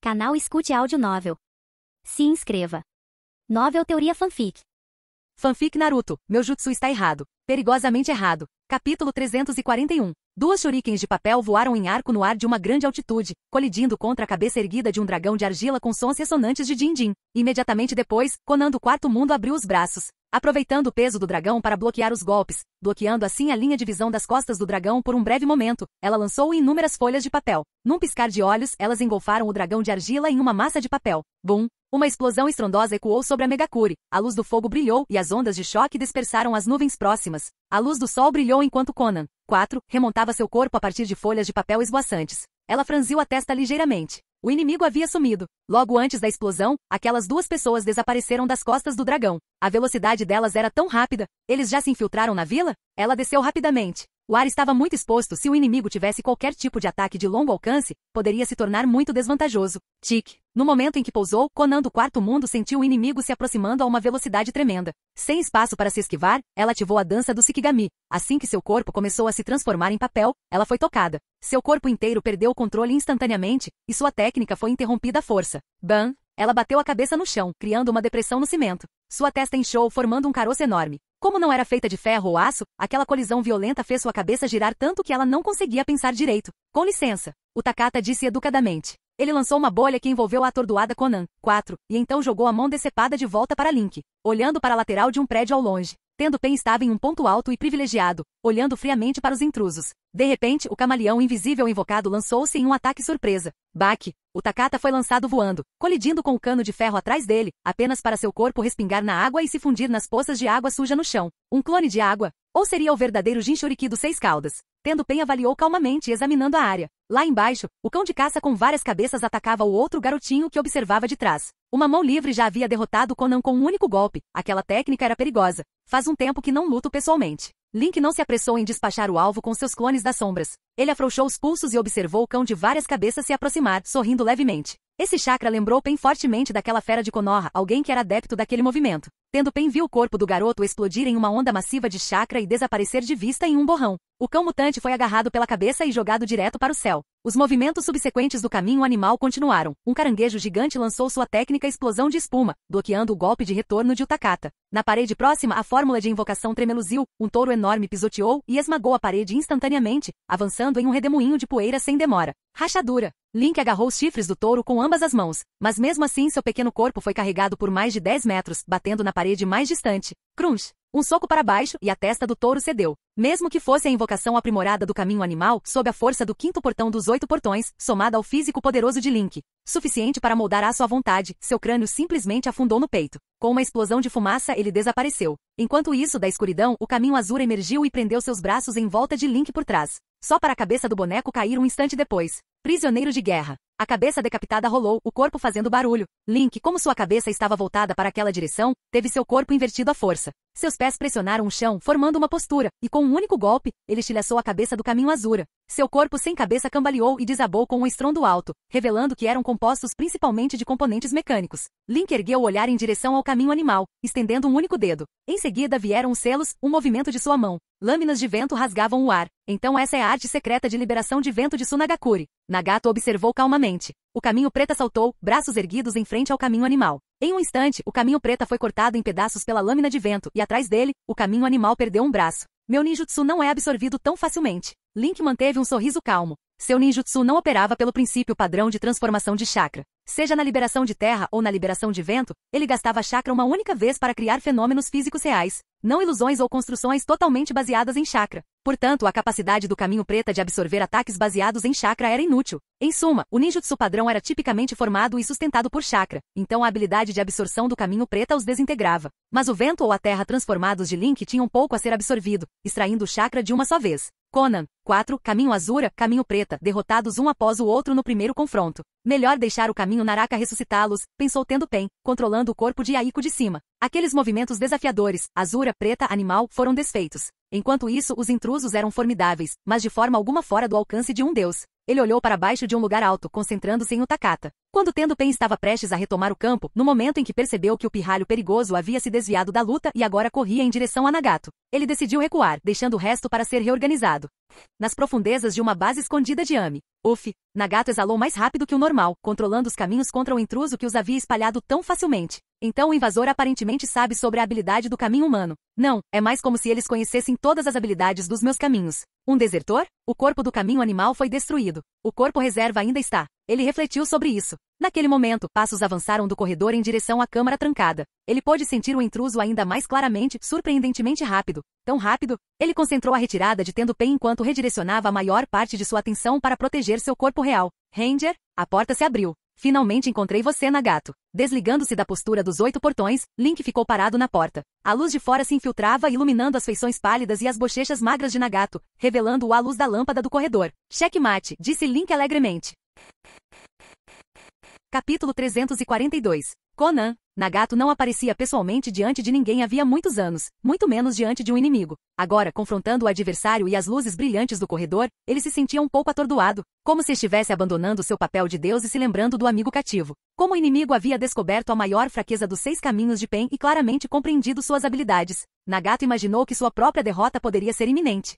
Canal Escute Áudio Novel. Se inscreva. Novel Teoria Fanfic. Fanfic Naruto, meu jutsu está errado. Perigosamente errado. Capítulo 341. Duas shurikens de papel voaram em arco no ar de uma grande altitude, colidindo contra a cabeça erguida de um dragão de argila com sons ressonantes de din-din. Imediatamente depois, Conan do Quarto Mundo abriu os braços, aproveitando o peso do dragão para bloquear os golpes, bloqueando assim a linha de visão das costas do dragão por um breve momento. Ela lançou inúmeras folhas de papel. Num piscar de olhos, elas engolfaram o dragão de argila em uma massa de papel. Bum! Uma explosão estrondosa ecoou sobre a Megakure. A luz do fogo brilhou e as ondas de choque dispersaram as nuvens próximas. A luz do sol brilhou enquanto Conan, 4, remontava seu corpo a partir de folhas de papel esvoaçantes. Ela franziu a testa ligeiramente. O inimigo havia sumido. Logo antes da explosão, aquelas duas pessoas desapareceram das costas do dragão. A velocidade delas era tão rápida. Eles já se infiltraram na vila? Ela desceu rapidamente. O ar estava muito exposto. Se o inimigo tivesse qualquer tipo de ataque de longo alcance, poderia se tornar muito desvantajoso. Tic. No momento em que pousou, Conan do Quarto Mundo sentiu o inimigo se aproximando a uma velocidade tremenda. Sem espaço para se esquivar, ela ativou a dança do Shikigami. Assim que seu corpo começou a se transformar em papel, ela foi tocada. Seu corpo inteiro perdeu o controle instantaneamente, e sua técnica foi interrompida à força. Bam! Ela bateu a cabeça no chão, criando uma depressão no cimento. Sua testa inchou, formando um caroço enorme. Como não era feita de ferro ou aço, aquela colisão violenta fez sua cabeça girar tanto que ela não conseguia pensar direito. Com licença, o Takata disse educadamente. Ele lançou uma bolha que envolveu a atordoada Conan, 4, e então jogou a mão decepada de volta para Link, olhando para a lateral de um prédio ao longe. Tendo Pen estava em um ponto alto e privilegiado, olhando friamente para os intrusos. De repente, o camaleão invisível invocado lançou-se em um ataque surpresa. Baque! O Takata foi lançado voando, colidindo com o cano de ferro atrás dele, apenas para seu corpo respingar na água e se fundir nas poças de água suja no chão. Um clone de água? Ou seria o verdadeiro Jinchuriki dos Seis Caudas? Tendo Pen avaliou calmamente examinando a área. Lá embaixo, o cão de caça com várias cabeças atacava o outro garotinho que observava de trás. Uma mão livre já havia derrotado Conan com um único golpe. Aquela técnica era perigosa. Faz um tempo que não luto pessoalmente. Link não se apressou em despachar o alvo com seus clones das sombras. Ele afrouxou os pulsos e observou o cão de várias cabeças se aproximar, sorrindo levemente. Esse chakra lembrou Pen fortemente daquela fera de Konoha, alguém que era adepto daquele movimento. Tendo Pen viu o corpo do garoto explodir em uma onda massiva de chakra e desaparecer de vista em um borrão. O cão mutante foi agarrado pela cabeça e jogado direto para o céu. Os movimentos subsequentes do caminho animal continuaram. Um caranguejo gigante lançou sua técnica explosão de espuma, bloqueando o golpe de retorno de Utakata. Na parede próxima, a fórmula de invocação tremeluziu, um touro enorme pisoteou e esmagou a parede instantaneamente, avançando em um redemoinho de poeira sem demora. Rachadura! Link agarrou os chifres do touro com ambas as mãos, mas mesmo assim seu pequeno corpo foi carregado por mais de 10 metros, batendo na parede mais distante. Crunch! Um soco para baixo e a testa do touro cedeu. Mesmo que fosse a invocação aprimorada do caminho animal, sob a força do quinto portão dos 8 portões, somada ao físico poderoso de Link, suficiente para moldar a sua vontade, seu crânio simplesmente afundou no peito. Com uma explosão de fumaça, ele desapareceu. Enquanto isso, da escuridão, o caminho azul emergiu e prendeu seus braços em volta de Link por trás. Só para a cabeça do boneco cair um instante depois. Prisioneiro de guerra. A cabeça decapitada rolou, o corpo fazendo barulho. Link, como sua cabeça estava voltada para aquela direção, teve seu corpo invertido à força. Seus pés pressionaram o chão, formando uma postura, e com um único golpe, ele estilhaçou a cabeça do caminho azura. Seu corpo sem cabeça cambaleou e desabou com um estrondo alto, revelando que eram compostos principalmente de componentes mecânicos. Link ergueu o olhar em direção ao caminho animal, estendendo um único dedo. Em seguida vieram os selos, um movimento de sua mão. Lâminas de vento rasgavam o ar. Então essa é a arte secreta de liberação de vento de Tsunagakure. Nagato observou calmamente. O caminho preta saltou, braços erguidos em frente ao caminho animal. Em um instante, o caminho preta foi cortado em pedaços pela lâmina de vento, e atrás dele, o caminho animal perdeu um braço. Meu ninjutsu não é absorvido tão facilmente. Link manteve um sorriso calmo. Seu ninjutsu não operava pelo princípio padrão de transformação de chakra. Seja na liberação de terra ou na liberação de vento, ele gastava chakra uma única vez para criar fenômenos físicos reais, não ilusões ou construções totalmente baseadas em chakra. Portanto, a capacidade do caminho preta de absorver ataques baseados em chakra era inútil. Em suma, o ninjutsu padrão era tipicamente formado e sustentado por chakra, então a habilidade de absorção do caminho preta os desintegrava. Mas o vento ou a terra transformados de Link tinham pouco a ser absorvido, extraindo o chakra de uma só vez. Conan, 4, Caminho Azura, Caminho Preta, derrotados um após o outro no primeiro confronto. Melhor deixar o caminho Naraka ressuscitá-los, pensou tendo Pen, controlando o corpo de Aiko de cima. Aqueles movimentos desafiadores, Azura, Preta, Animal, foram desfeitos. Enquanto isso, os intrusos eram formidáveis, mas de forma alguma fora do alcance de um deus. Ele olhou para baixo de um lugar alto, concentrando-se em Utakata. Quando Tendo Pen estava prestes a retomar o campo, no momento em que percebeu que o pirralho perigoso havia se desviado da luta e agora corria em direção a Nagato, ele decidiu recuar, deixando o resto para ser reorganizado. Nas profundezas de uma base escondida de Ami, Nagato exalou mais rápido que o normal, controlando os caminhos contra o intruso que os havia espalhado tão facilmente. Então o invasor aparentemente sabe sobre a habilidade do caminho humano. Não, é mais como se eles conhecessem todas as habilidades dos meus caminhos. Um desertor? O corpo do caminho animal foi destruído. O corpo reserva ainda está. Ele refletiu sobre isso. Naquele momento, passos avançaram do corredor em direção à câmara trancada. Ele pôde sentir o intruso ainda mais claramente, surpreendentemente rápido. Tão rápido, ele concentrou a retirada de Tendo Pen enquanto redirecionava a maior parte de sua atenção para proteger seu corpo real. Ranger, a porta se abriu. Finalmente encontrei você, Nagato. Desligando-se da postura dos 8 portões, Link ficou parado na porta. A luz de fora se infiltrava, iluminando as feições pálidas e as bochechas magras de Nagato, revelando-o à luz da lâmpada do corredor. Checkmate, disse Link alegremente. Capítulo 342. Conan. Nagato não aparecia pessoalmente diante de ninguém havia muitos anos, muito menos diante de um inimigo. Agora, confrontando o adversário e as luzes brilhantes do corredor, ele se sentia um pouco atordoado, como se estivesse abandonando seu papel de Deus e se lembrando do amigo cativo. Como o inimigo havia descoberto a maior fraqueza dos 6 caminhos de Pen e claramente compreendido suas habilidades, Nagato imaginou que sua própria derrota poderia ser iminente.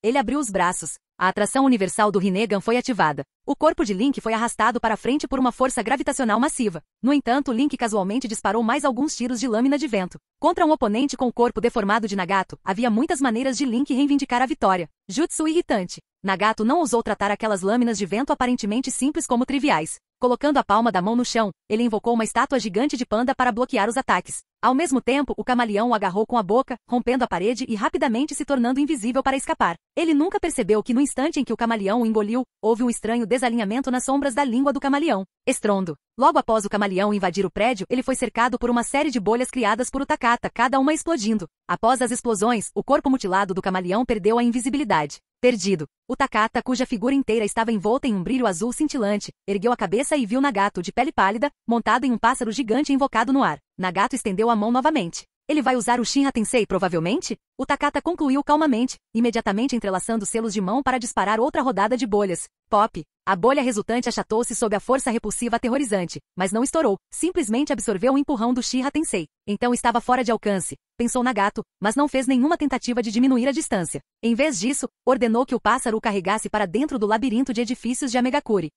Ele abriu os braços. A atração universal do Rinnegan foi ativada. O corpo de Link foi arrastado para frente por uma força gravitacional massiva. No entanto, Link casualmente disparou mais alguns tiros de lâmina de vento. Contra um oponente com o corpo deformado de Nagato, havia muitas maneiras de Link reivindicar a vitória. Jutsu irritante. Nagato não ousou tratar aquelas lâminas de vento aparentemente simples como triviais. Colocando a palma da mão no chão, ele invocou uma estátua gigante de panda para bloquear os ataques. Ao mesmo tempo, o camaleão o agarrou com a boca, rompendo a parede e rapidamente se tornando invisível para escapar. Ele nunca percebeu que no instante em que o camaleão o engoliu, houve um estranho desalinhamento nas sombras da língua do camaleão. Estrondo. Logo após o camaleão invadir o prédio, ele foi cercado por uma série de bolhas criadas por Utakata, cada uma explodindo. Após as explosões, o corpo mutilado do camaleão perdeu a invisibilidade. Perdido. Utakata, cuja figura inteira estava envolta em um brilho azul cintilante, ergueu a cabeça e viu Nagato de pele pálida, montado em um pássaro gigante invocado no ar. Nagato estendeu a mão novamente. Ele vai usar o Shinra Tensei provavelmente? Utakata concluiu calmamente, imediatamente entrelaçando selos de mão para disparar outra rodada de bolhas. Pop. A bolha resultante achatou-se sob a força repulsiva aterrorizante, mas não estourou, simplesmente absorveu o empurrão do Shinra Tensei. Então estava fora de alcance, pensou Nagato, mas não fez nenhuma tentativa de diminuir a distância. Em vez disso, ordenou que o pássaro o carregasse para dentro do labirinto de edifícios de Amegakure.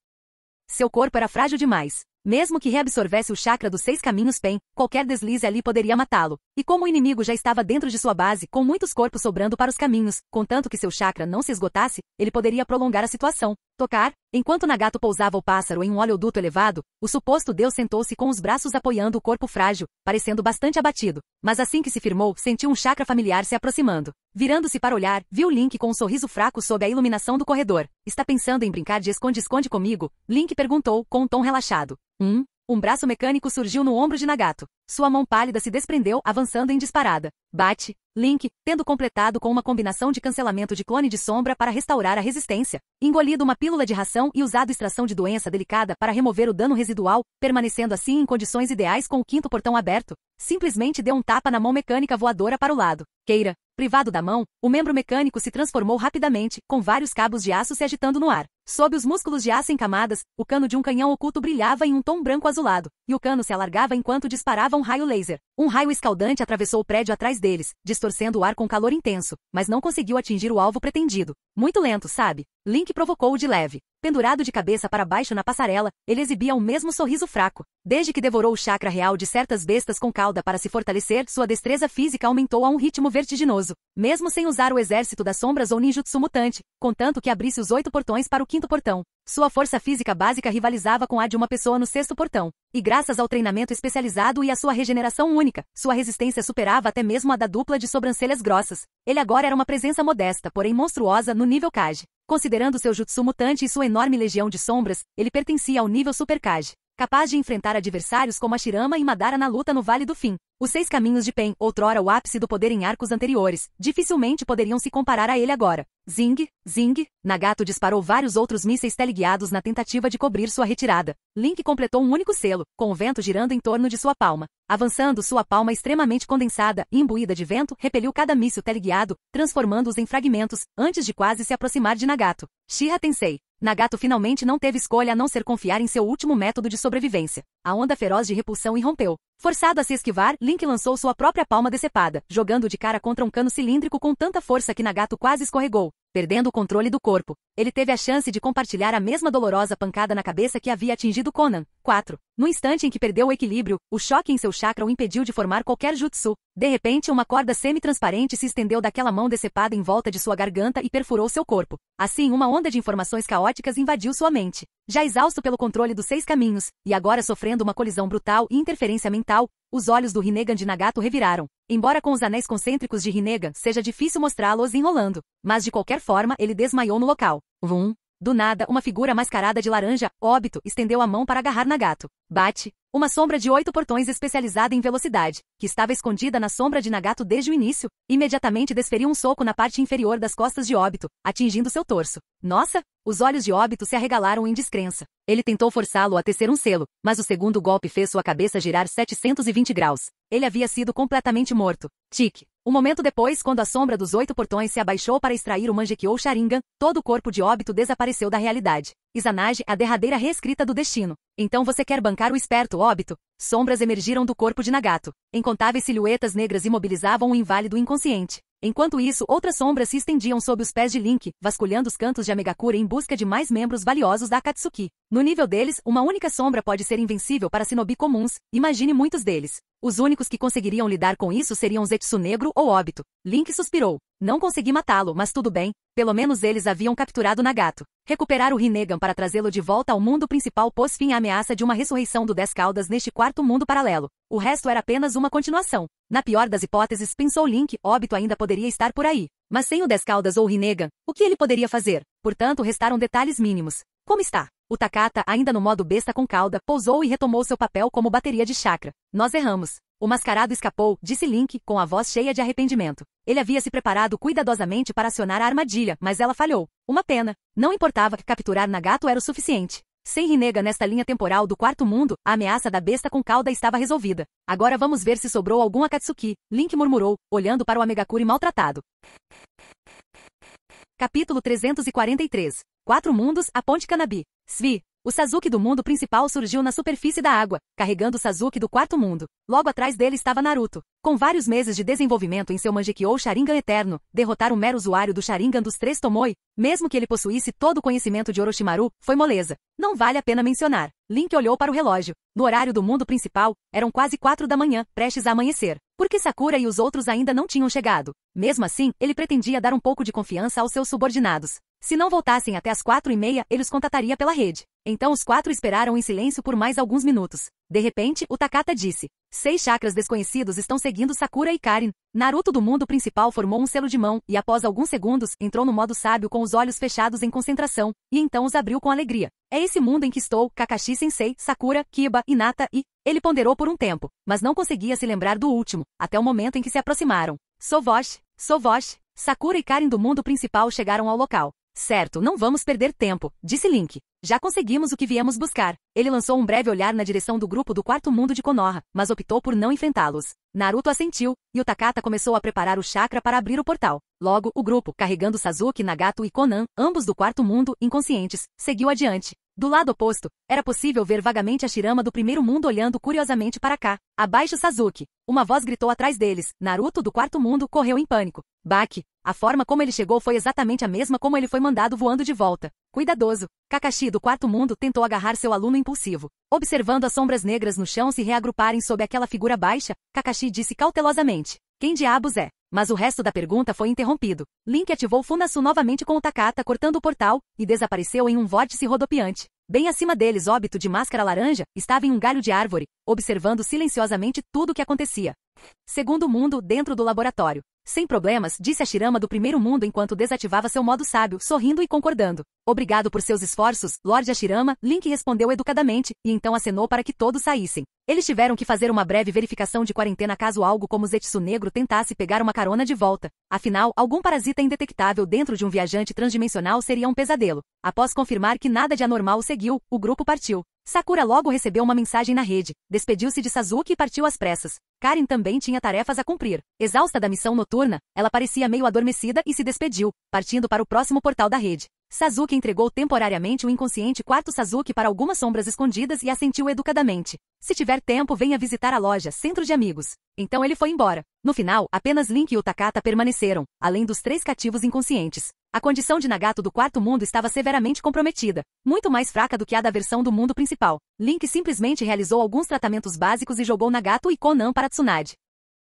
Seu corpo era frágil demais. Mesmo que reabsorvesse o chakra dos 6 caminhos Pen, qualquer deslize ali poderia matá-lo. E como o inimigo já estava dentro de sua base, com muitos corpos sobrando para os caminhos, contanto que seu chakra não se esgotasse, ele poderia prolongar a situação. Tocar. Enquanto Nagato pousava o pássaro em um oleoduto elevado, o suposto deus sentou-se com os braços apoiando o corpo frágil, parecendo bastante abatido. Mas assim que se firmou, sentiu um chakra familiar se aproximando. Virando-se para olhar, viu Link com um sorriso fraco sob a iluminação do corredor. Está pensando em brincar de esconde-esconde comigo? Link perguntou, com um tom relaxado. Um braço mecânico surgiu no ombro de Nagato. Sua mão pálida se desprendeu, avançando em disparada. Bate. Link, tendo completado com uma combinação de cancelamento de clone de sombra para restaurar a resistência, engolido uma pílula de ração e usado extração de doença delicada para remover o dano residual, permanecendo assim em condições ideais com o 5º portão aberto, simplesmente deu um tapa na mão mecânica voadora para o lado. Queira. Privado da mão, o membro mecânico se transformou rapidamente, com vários cabos de aço se agitando no ar. Sob os músculos de aço em camadas, o cano de um canhão oculto brilhava em um tom branco azulado, e o cano se alargava enquanto disparava um raio laser. Um raio escaldante atravessou o prédio atrás deles, distorcendo o ar com calor intenso, mas não conseguiu atingir o alvo pretendido. Muito lento, sabe? Link provocou-o de leve. Pendurado de cabeça para baixo na passarela, ele exibia o mesmo sorriso fraco. Desde que devorou o chakra real de certas bestas com cauda para se fortalecer, sua destreza física aumentou a um ritmo vertiginoso. Mesmo sem usar o exército das sombras ou ninjutsu mutante, contanto que abrisse os 8 portões para o 5º portão. Sua força física básica rivalizava com a de uma pessoa no 6º portão. E graças ao treinamento especializado e à sua regeneração única, sua resistência superava até mesmo a da dupla de sobrancelhas grossas. Ele agora era uma presença modesta, porém monstruosa, no nível Kage. Considerando seu jutsu mutante e sua enorme legião de sombras, ele pertencia ao nível Super Kage, capaz de enfrentar adversários como Ashirama e Madara na luta no Vale do Fim. Os 6 caminhos de Pen, outrora o ápice do poder em arcos anteriores, dificilmente poderiam se comparar a ele agora. Zing, zing, Nagato disparou vários outros mísseis teleguiados na tentativa de cobrir sua retirada. Link completou um único selo, com o vento girando em torno de sua palma. Avançando, sua palma extremamente condensada e imbuída de vento repeliu cada míssil teleguiado, transformando-os em fragmentos, antes de quase se aproximar de Nagato. Shinra Tensei. Nagato finalmente não teve escolha a não ser confiar em seu último método de sobrevivência. A onda feroz de repulsão irrompeu. Forçado a se esquivar, Link lançou sua própria palma decepada, jogando de cara contra um cano cilíndrico com tanta força que Nagato quase escorregou, perdendo o controle do corpo. Ele teve a chance de compartilhar a mesma dolorosa pancada na cabeça que havia atingido Conan. 4. No instante em que perdeu o equilíbrio, o choque em seu chakra o impediu de formar qualquer jutsu. De repente, uma corda semi-transparente se estendeu daquela mão decepada em volta de sua garganta e perfurou seu corpo. Assim, uma onda de informações caóticas invadiu sua mente. Já exausto pelo controle dos 6 caminhos, e agora sofrendo uma colisão brutal e interferência mental, os olhos do Rinnegan de Nagato reviraram. Embora com os anéis concêntricos de Rinnegan seja difícil mostrá-los enrolando, mas de qualquer forma ele desmaiou no local. Vum! Do nada, uma figura mascarada de laranja, Obito, estendeu a mão para agarrar Nagato. Bate! Uma sombra de 8 portões especializada em velocidade, que estava escondida na sombra de Nagato desde o início, imediatamente desferiu um soco na parte inferior das costas de Obito, atingindo seu torso. Nossa! Os olhos de Obito se arregalaram em descrença. Ele tentou forçá-lo a tecer um selo, mas o segundo golpe fez sua cabeça girar 720 graus. Ele havia sido completamente morto. Tique! Um momento depois, quando a sombra dos 8 portões se abaixou para extrair o Mangekyou Sharingan, todo o corpo de Obito desapareceu da realidade. Izanagi, a derradeira reescrita do destino. Então você quer bancar o esperto, Obito? Sombras emergiram do corpo de Nagato. Incontáveis silhuetas negras imobilizavam o inválido inconsciente. Enquanto isso, outras sombras se estendiam sob os pés de Link, vasculhando os cantos de Amegakure em busca de mais membros valiosos da Akatsuki. No nível deles, uma única sombra pode ser invencível para shinobi comuns, imagine muitos deles. Os únicos que conseguiriam lidar com isso seriam Zetsu Negro ou Obito. Link suspirou. Não consegui matá-lo, mas tudo bem, pelo menos eles haviam capturado Nagato. Recuperar o Rinnegan para trazê-lo de volta ao mundo principal pôs fim à ameaça de uma ressurreição do 10 Caudas neste quarto mundo paralelo. O resto era apenas uma continuação. Na pior das hipóteses, pensou Link, Obito ainda poderia estar por aí. Mas sem o 10 Caudas ou o Rinnegan, o que ele poderia fazer? Portanto, restaram detalhes mínimos. Como está? O Takata, ainda no modo besta com cauda, pousou e retomou seu papel como bateria de chakra. Nós erramos. O mascarado escapou, disse Link, com a voz cheia de arrependimento. Ele havia se preparado cuidadosamente para acionar a armadilha, mas ela falhou. Uma pena. Não importava que capturar Nagato era o suficiente. Sem Rinnegan nesta linha temporal do quarto mundo, a ameaça da besta com cauda estava resolvida. Agora vamos ver se sobrou algum Akatsuki, Link murmurou, olhando para o Amegakure maltratado. Capítulo 343. 4 mundos, a Ponte Kanabi. Svi. O Sasuke do mundo principal surgiu na superfície da água, carregando o Sasuke do quarto mundo. Logo atrás dele estava Naruto. Com vários meses de desenvolvimento em seu Mangekyou Sharingan eterno, derrotar o mero usuário do Sharingan dos 3 Tomoe, mesmo que ele possuísse todo o conhecimento de Orochimaru, foi moleza. Não vale a pena mencionar. Link olhou para o relógio. No horário do mundo principal, eram quase 4 da manhã, prestes a amanhecer. Porque Sakura e os outros ainda não tinham chegado. Mesmo assim, ele pretendia dar um pouco de confiança aos seus subordinados. Se não voltassem até as 4:30, ele os contataria pela rede. Então os 4 esperaram em silêncio por mais alguns minutos. De repente, o Takata disse: 6 chakras desconhecidos estão seguindo Sakura e Karin. Naruto do mundo principal formou um selo de mão e após alguns segundos, entrou no modo sábio com os olhos fechados em concentração, e então os abriu com alegria. É esse mundo em que estou, Kakashi-sensei, Sakura, Kiba, Hinata e... Ele ponderou por um tempo, mas não conseguia se lembrar do último, até o momento em que se aproximaram. Sovosh. Sakura e Karin do mundo principal chegaram ao local. Certo, não vamos perder tempo, disse Link. Já conseguimos o que viemos buscar. Ele lançou um breve olhar na direção do grupo do quarto mundo de Konoha, mas optou por não enfrentá-los. Naruto assentiu, e o Takata começou a preparar o chakra para abrir o portal. Logo, o grupo, carregando Sasuke, Nagato e Konan, ambos do quarto mundo, inconscientes, seguiu adiante. Do lado oposto, era possível ver vagamente a Shirama do primeiro mundo olhando curiosamente para cá. Abaixo Sasuke. Uma voz gritou atrás deles. Naruto, do quarto mundo, correu em pânico. Baki. A forma como ele chegou foi exatamente a mesma como ele foi mandado voando de volta. Cuidadoso. Kakashi, do quarto mundo, tentou agarrar seu aluno impulsivo. Observando as sombras negras no chão se reagruparem sob aquela figura baixa, Kakashi disse cautelosamente: quem diabos é? Mas o resto da pergunta foi interrompido. Link ativou Funasu novamente com o Takata cortando o portal, e desapareceu em um vórtice rodopiante. Bem acima deles, Obito de máscara laranja, estava em um galho de árvore, observando silenciosamente tudo o que acontecia. Segundo mundo, dentro do laboratório. Sem problemas, disse a Shirama do primeiro mundo enquanto desativava seu modo sábio, sorrindo e concordando. Obrigado por seus esforços, Lorde Ashirama, Link respondeu educadamente, e então acenou para que todos saíssem. Eles tiveram que fazer uma breve verificação de quarentena caso algo como Zetsu Negro tentasse pegar uma carona de volta. Afinal, algum parasita indetectável dentro de um viajante transdimensional seria um pesadelo. Após confirmar que nada de anormal o seguiu, o grupo partiu. Sakura logo recebeu uma mensagem na rede, despediu-se de Sasuke e partiu às pressas. Karin também tinha tarefas a cumprir. Exausta da missão noturna, ela parecia meio adormecida e se despediu, partindo para o próximo portal da rede. Sasuke entregou temporariamente o inconsciente quarto Sasuke para algumas sombras escondidas e assentiu educadamente. Se tiver tempo, venha visitar a loja Centro de Amigos. Então ele foi embora. No final, apenas Link e o Takata permaneceram, além dos 3 cativos inconscientes. A condição de Nagato do quarto mundo estava severamente comprometida, muito mais fraca do que a da versão do mundo principal. Link simplesmente realizou alguns tratamentos básicos e jogou Nagato e Konan para Tsunade.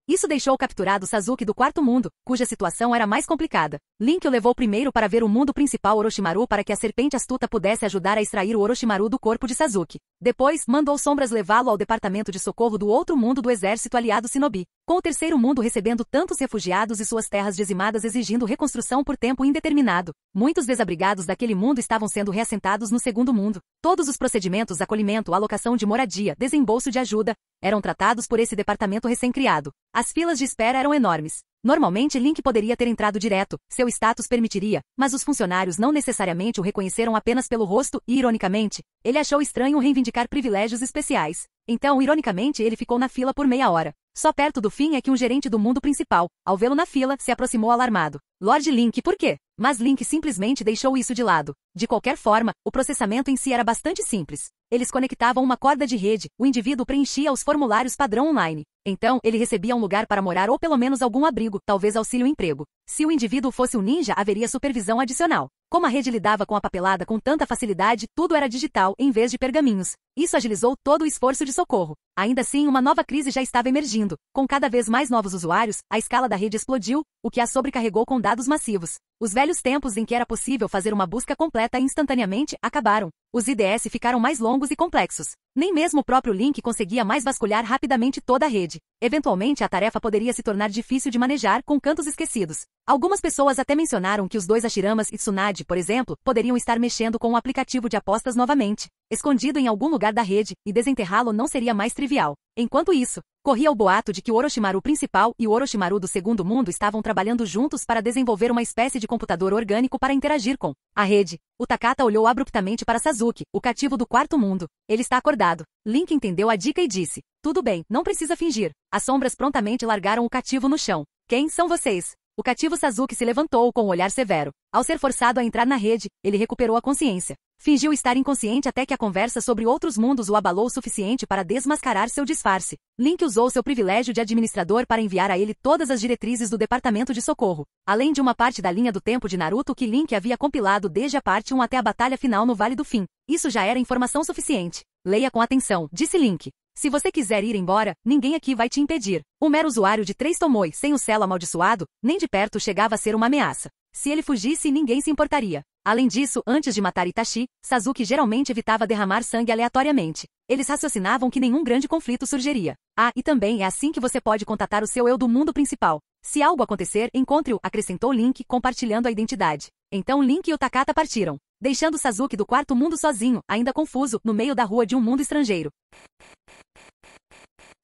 Isso deixou capturado Sasuke do quarto mundo, cuja situação era mais complicada. Link o levou primeiro para ver o mundo principal Orochimaru para que a serpente astuta pudesse ajudar a extrair o Orochimaru do corpo de Sasuke. Depois, mandou sombras levá-lo ao departamento de socorro do outro mundo do exército aliado Shinobi, com o terceiro mundo recebendo tantos refugiados e suas terras dizimadas exigindo reconstrução por tempo indeterminado. Muitos desabrigados daquele mundo estavam sendo reassentados no segundo mundo. Todos os procedimentos, acolhimento, alocação de moradia, desembolso de ajuda, eram tratados por esse departamento recém-criado. As filas de espera eram enormes. Normalmente Link poderia ter entrado direto, seu status permitiria, mas os funcionários não necessariamente o reconheceram apenas pelo rosto e, ironicamente, ele achou estranho reivindicar privilégios especiais. Então, ironicamente, ele ficou na fila por meia hora. Só perto do fim é que um gerente do mundo principal, ao vê-lo na fila, se aproximou alarmado. Lord Link, por quê? Mas Link simplesmente deixou isso de lado. De qualquer forma, o processamento em si era bastante simples. Eles conectavam uma corda de rede, o indivíduo preenchia os formulários padrão online. Então, ele recebia um lugar para morar ou pelo menos algum abrigo, talvez auxílio-emprego. Se o indivíduo fosse um ninja, haveria supervisão adicional. Como a rede lidava com a papelada com tanta facilidade, tudo era digital, em vez de pergaminhos. Isso agilizou todo o esforço de socorro. Ainda assim, uma nova crise já estava emergindo. Com cada vez mais novos usuários, a escala da rede explodiu, o que a sobrecarregou com dados massivos. Os velhos tempos em que era possível fazer uma busca completa instantaneamente acabaram. Os IDS ficaram mais longos e complexos. Nem mesmo o próprio Link conseguia mais vasculhar rapidamente toda a rede. Eventualmente, a tarefa poderia se tornar difícil de manejar com cantos esquecidos. Algumas pessoas até mencionaram que os 2 Hashiramas e Tsunade, por exemplo, poderiam estar mexendo com um aplicativo de apostas novamente, escondido em algum lugar da rede, e desenterrá-lo não seria mais trivial. Enquanto isso, corria o boato de que o Orochimaru principal e o Orochimaru do segundo mundo estavam trabalhando juntos para desenvolver uma espécie de computador orgânico para interagir com a rede. O Takata olhou abruptamente para Sasuke, o cativo do quarto mundo. Ele está acordado. Link entendeu a dica e disse: tudo bem, não precisa fingir. As sombras prontamente largaram o cativo no chão. Quem são vocês? O cativo Sasuke se levantou com um olhar severo. Ao ser forçado a entrar na rede, ele recuperou a consciência. Fingiu estar inconsciente até que a conversa sobre outros mundos o abalou o suficiente para desmascarar seu disfarce. Link usou seu privilégio de administrador para enviar a ele todas as diretrizes do departamento de socorro, além de uma parte da linha do tempo de Naruto que Link havia compilado desde a parte 1 até a batalha final no Vale do Fim. Isso já era informação suficiente. Leia com atenção, disse Link. Se você quiser ir embora, ninguém aqui vai te impedir. Um mero usuário de 3 Tomoe sem o selo amaldiçoado, nem de perto chegava a ser uma ameaça. Se ele fugisse, ninguém se importaria. Além disso, antes de matar Itachi, Sasuke geralmente evitava derramar sangue aleatoriamente. Eles raciocinavam que nenhum grande conflito surgiria. Ah, e também é assim que você pode contatar o seu eu do mundo principal. Se algo acontecer, encontre-o, acrescentou Link, compartilhando a identidade. Então Link e o Takata partiram, deixando Sasuke do quarto mundo sozinho, ainda confuso, no meio da rua de um mundo estrangeiro.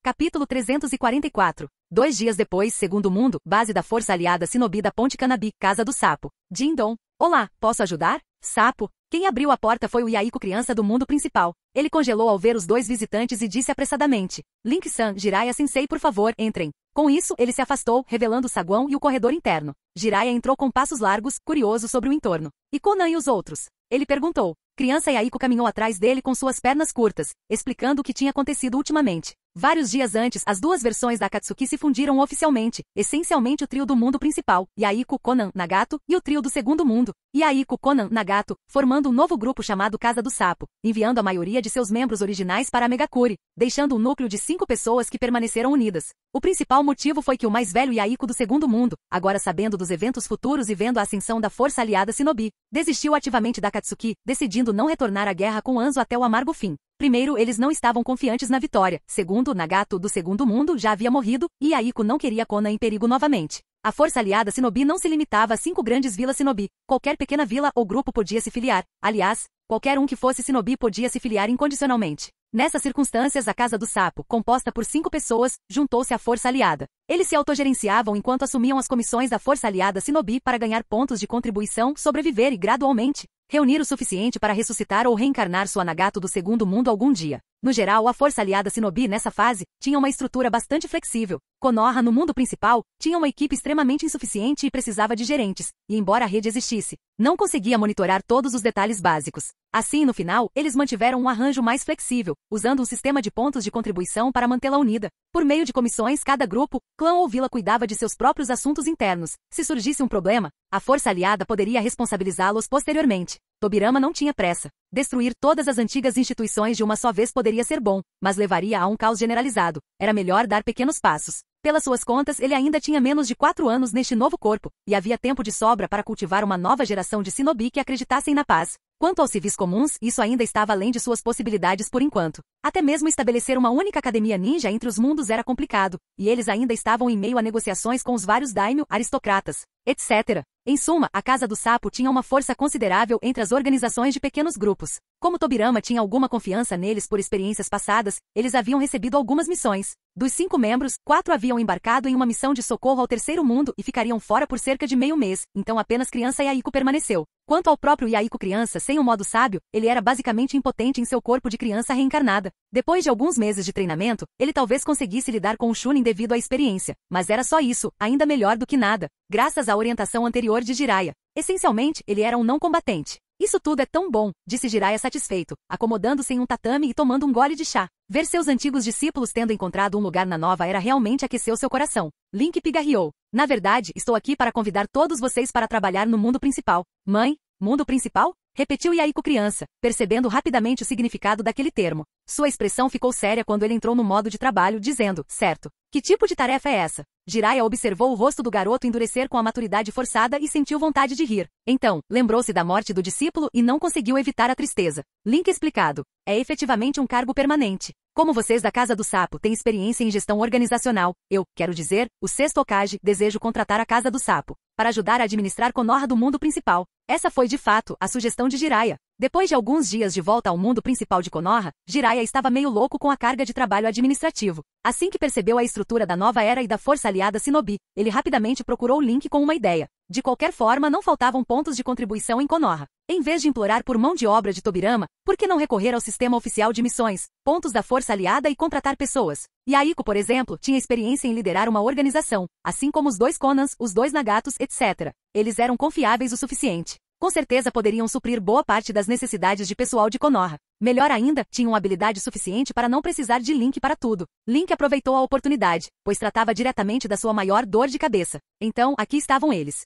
Capítulo 344. 2 dias depois, segundo mundo, base da Força Aliada Shinobi da Ponte Kanabi, Casa do Sapo. Jindon. Olá, posso ajudar? Sapo. Quem abriu a porta foi o Yaiko, criança do mundo principal. Ele congelou ao ver os 2 visitantes e disse apressadamente: Link-san, Jiraiya-sensei, por favor, entrem. Com isso, ele se afastou, revelando o saguão e o corredor interno. Jiraiya entrou com passos largos, curioso sobre o entorno. E Konan e os outros? Ele perguntou. Criança Yaiko caminhou atrás dele com suas pernas curtas, explicando o que tinha acontecido ultimamente. Vários dias antes, as 2 versões da Akatsuki se fundiram oficialmente, essencialmente o trio do mundo principal, Yaiko, Konan, Nagato, e o trio do segundo mundo, Yaiko, Konan, Nagato, formando um novo grupo chamado Casa do Sapo, enviando a maioria de seus membros originais para a Megakuri, deixando um núcleo de 5 pessoas que permaneceram unidas. O principal motivo foi que o mais velho Yaiko do segundo mundo, agora sabendo dos eventos futuros e vendo a ascensão da Força Aliada Shinobi, desistiu ativamente da Akatsuki, decidindo não retornar à guerra com Anzo até o amargo fim. Primeiro, eles não estavam confiantes na vitória. Segundo, Nagato, do segundo mundo, já havia morrido, e Yaiko não queria Konan em perigo novamente. A Força Aliada Shinobi não se limitava a 5 grandes vilas Shinobi. Qualquer pequena vila ou grupo podia se filiar. Aliás, qualquer um que fosse Shinobi podia se filiar incondicionalmente. Nessas circunstâncias, a Casa do Sapo, composta por 5 pessoas, juntou-se à Força Aliada. Eles se autogerenciavam enquanto assumiam as comissões da Força Aliada Shinobi para ganhar pontos de contribuição, sobreviver e, gradualmente, reunir o suficiente para ressuscitar ou reencarnar sua Nagato do segundo mundo algum dia. No geral, a força aliada Shinobi nessa fase tinha uma estrutura bastante flexível. Konoha, no mundo principal, tinha uma equipe extremamente insuficiente e precisava de gerentes, e embora a rede existisse, não conseguia monitorar todos os detalhes básicos. Assim, no final, eles mantiveram um arranjo mais flexível, usando um sistema de pontos de contribuição para mantê-la unida. Por meio de comissões, cada grupo, clã ou vila cuidava de seus próprios assuntos internos. Se surgisse um problema, a força aliada poderia responsabilizá-los posteriormente. Tobirama não tinha pressa. Destruir todas as antigas instituições de uma só vez poderia ser bom, mas levaria a um caos generalizado. Era melhor dar pequenos passos. Pelas suas contas, ele ainda tinha menos de 4 anos neste novo corpo, e havia tempo de sobra para cultivar uma nova geração de Shinobi que acreditassem na paz. Quanto aos civis comuns, isso ainda estava além de suas possibilidades por enquanto. Até mesmo estabelecer uma única academia ninja entre os mundos era complicado, e eles ainda estavam em meio a negociações com os vários daimyo, aristocratas, etc. Em suma, a Casa do Sapo tinha uma força considerável entre as organizações de pequenos grupos. Como Tobirama tinha alguma confiança neles por experiências passadas, eles haviam recebido algumas missões. Dos 5 membros, 4 haviam embarcado em uma missão de socorro ao terceiro mundo e ficariam fora por cerca de meio mês, então apenas criança Yaiko permaneceu. Quanto ao próprio Yaiko criança sem o modo sábio, ele era basicamente impotente em seu corpo de criança reencarnada. Depois de alguns meses de treinamento, ele talvez conseguisse lidar com o Chunin devido à experiência, mas era só isso, ainda melhor do que nada, graças à orientação anterior de Jiraiya. Essencialmente, ele era um não combatente. Isso tudo é tão bom, disse Jiraiya satisfeito, acomodando-se em um tatame e tomando um gole de chá. Ver seus antigos discípulos tendo encontrado um lugar na nova era realmente aqueceu seu coração. Link pigarreou. Na verdade, estou aqui para convidar todos vocês para trabalhar no mundo principal. Mãe? Mundo principal? Repetiu Yaiko criança, percebendo rapidamente o significado daquele termo. Sua expressão ficou séria quando ele entrou no modo de trabalho, dizendo, certo. Que tipo de tarefa é essa? Jiraiya observou o rosto do garoto endurecer com a maturidade forçada e sentiu vontade de rir. Então, lembrou-se da morte do discípulo e não conseguiu evitar a tristeza. Link explicado. É efetivamente um cargo permanente. Como vocês da Casa do Sapo têm experiência em gestão organizacional, eu, quero dizer, o sexto Hokage, desejo contratar a Casa do Sapo para ajudar a administrar Konoha do mundo principal. Essa foi, de fato, a sugestão de Jiraiya. Depois de alguns dias de volta ao mundo principal de Konoha, Jiraiya estava meio louco com a carga de trabalho administrativo. Assim que percebeu a estrutura da nova era e da força aliada Shinobi, ele rapidamente procurou Link com uma ideia. De qualquer forma, não faltavam pontos de contribuição em Konoha. Em vez de implorar por mão de obra de Tobirama, por que não recorrer ao sistema oficial de missões, pontos da força aliada e contratar pessoas? Yaiko, por exemplo, tinha experiência em liderar uma organização, assim como os 2 Conans, os 2 Nagatos, etc. Eles eram confiáveis o suficiente. Com certeza poderiam suprir boa parte das necessidades de pessoal de Konoha. Melhor ainda, tinham habilidade suficiente para não precisar de Link para tudo. Link aproveitou a oportunidade, pois tratava diretamente da sua maior dor de cabeça. Então, aqui estavam eles.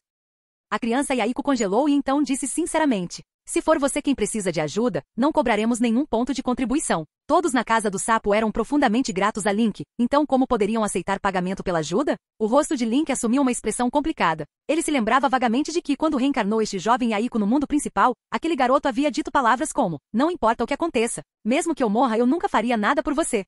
A criança Yaiko congelou e então disse sinceramente, se for você quem precisa de ajuda, não cobraremos nenhum ponto de contribuição. Todos na Casa do Sapo eram profundamente gratos a Link, então como poderiam aceitar pagamento pela ajuda? O rosto de Link assumiu uma expressão complicada. Ele se lembrava vagamente de que quando reencarnou este jovem Yaiko no mundo principal, aquele garoto havia dito palavras como, não importa o que aconteça, mesmo que eu morra eu nunca faria nada por você.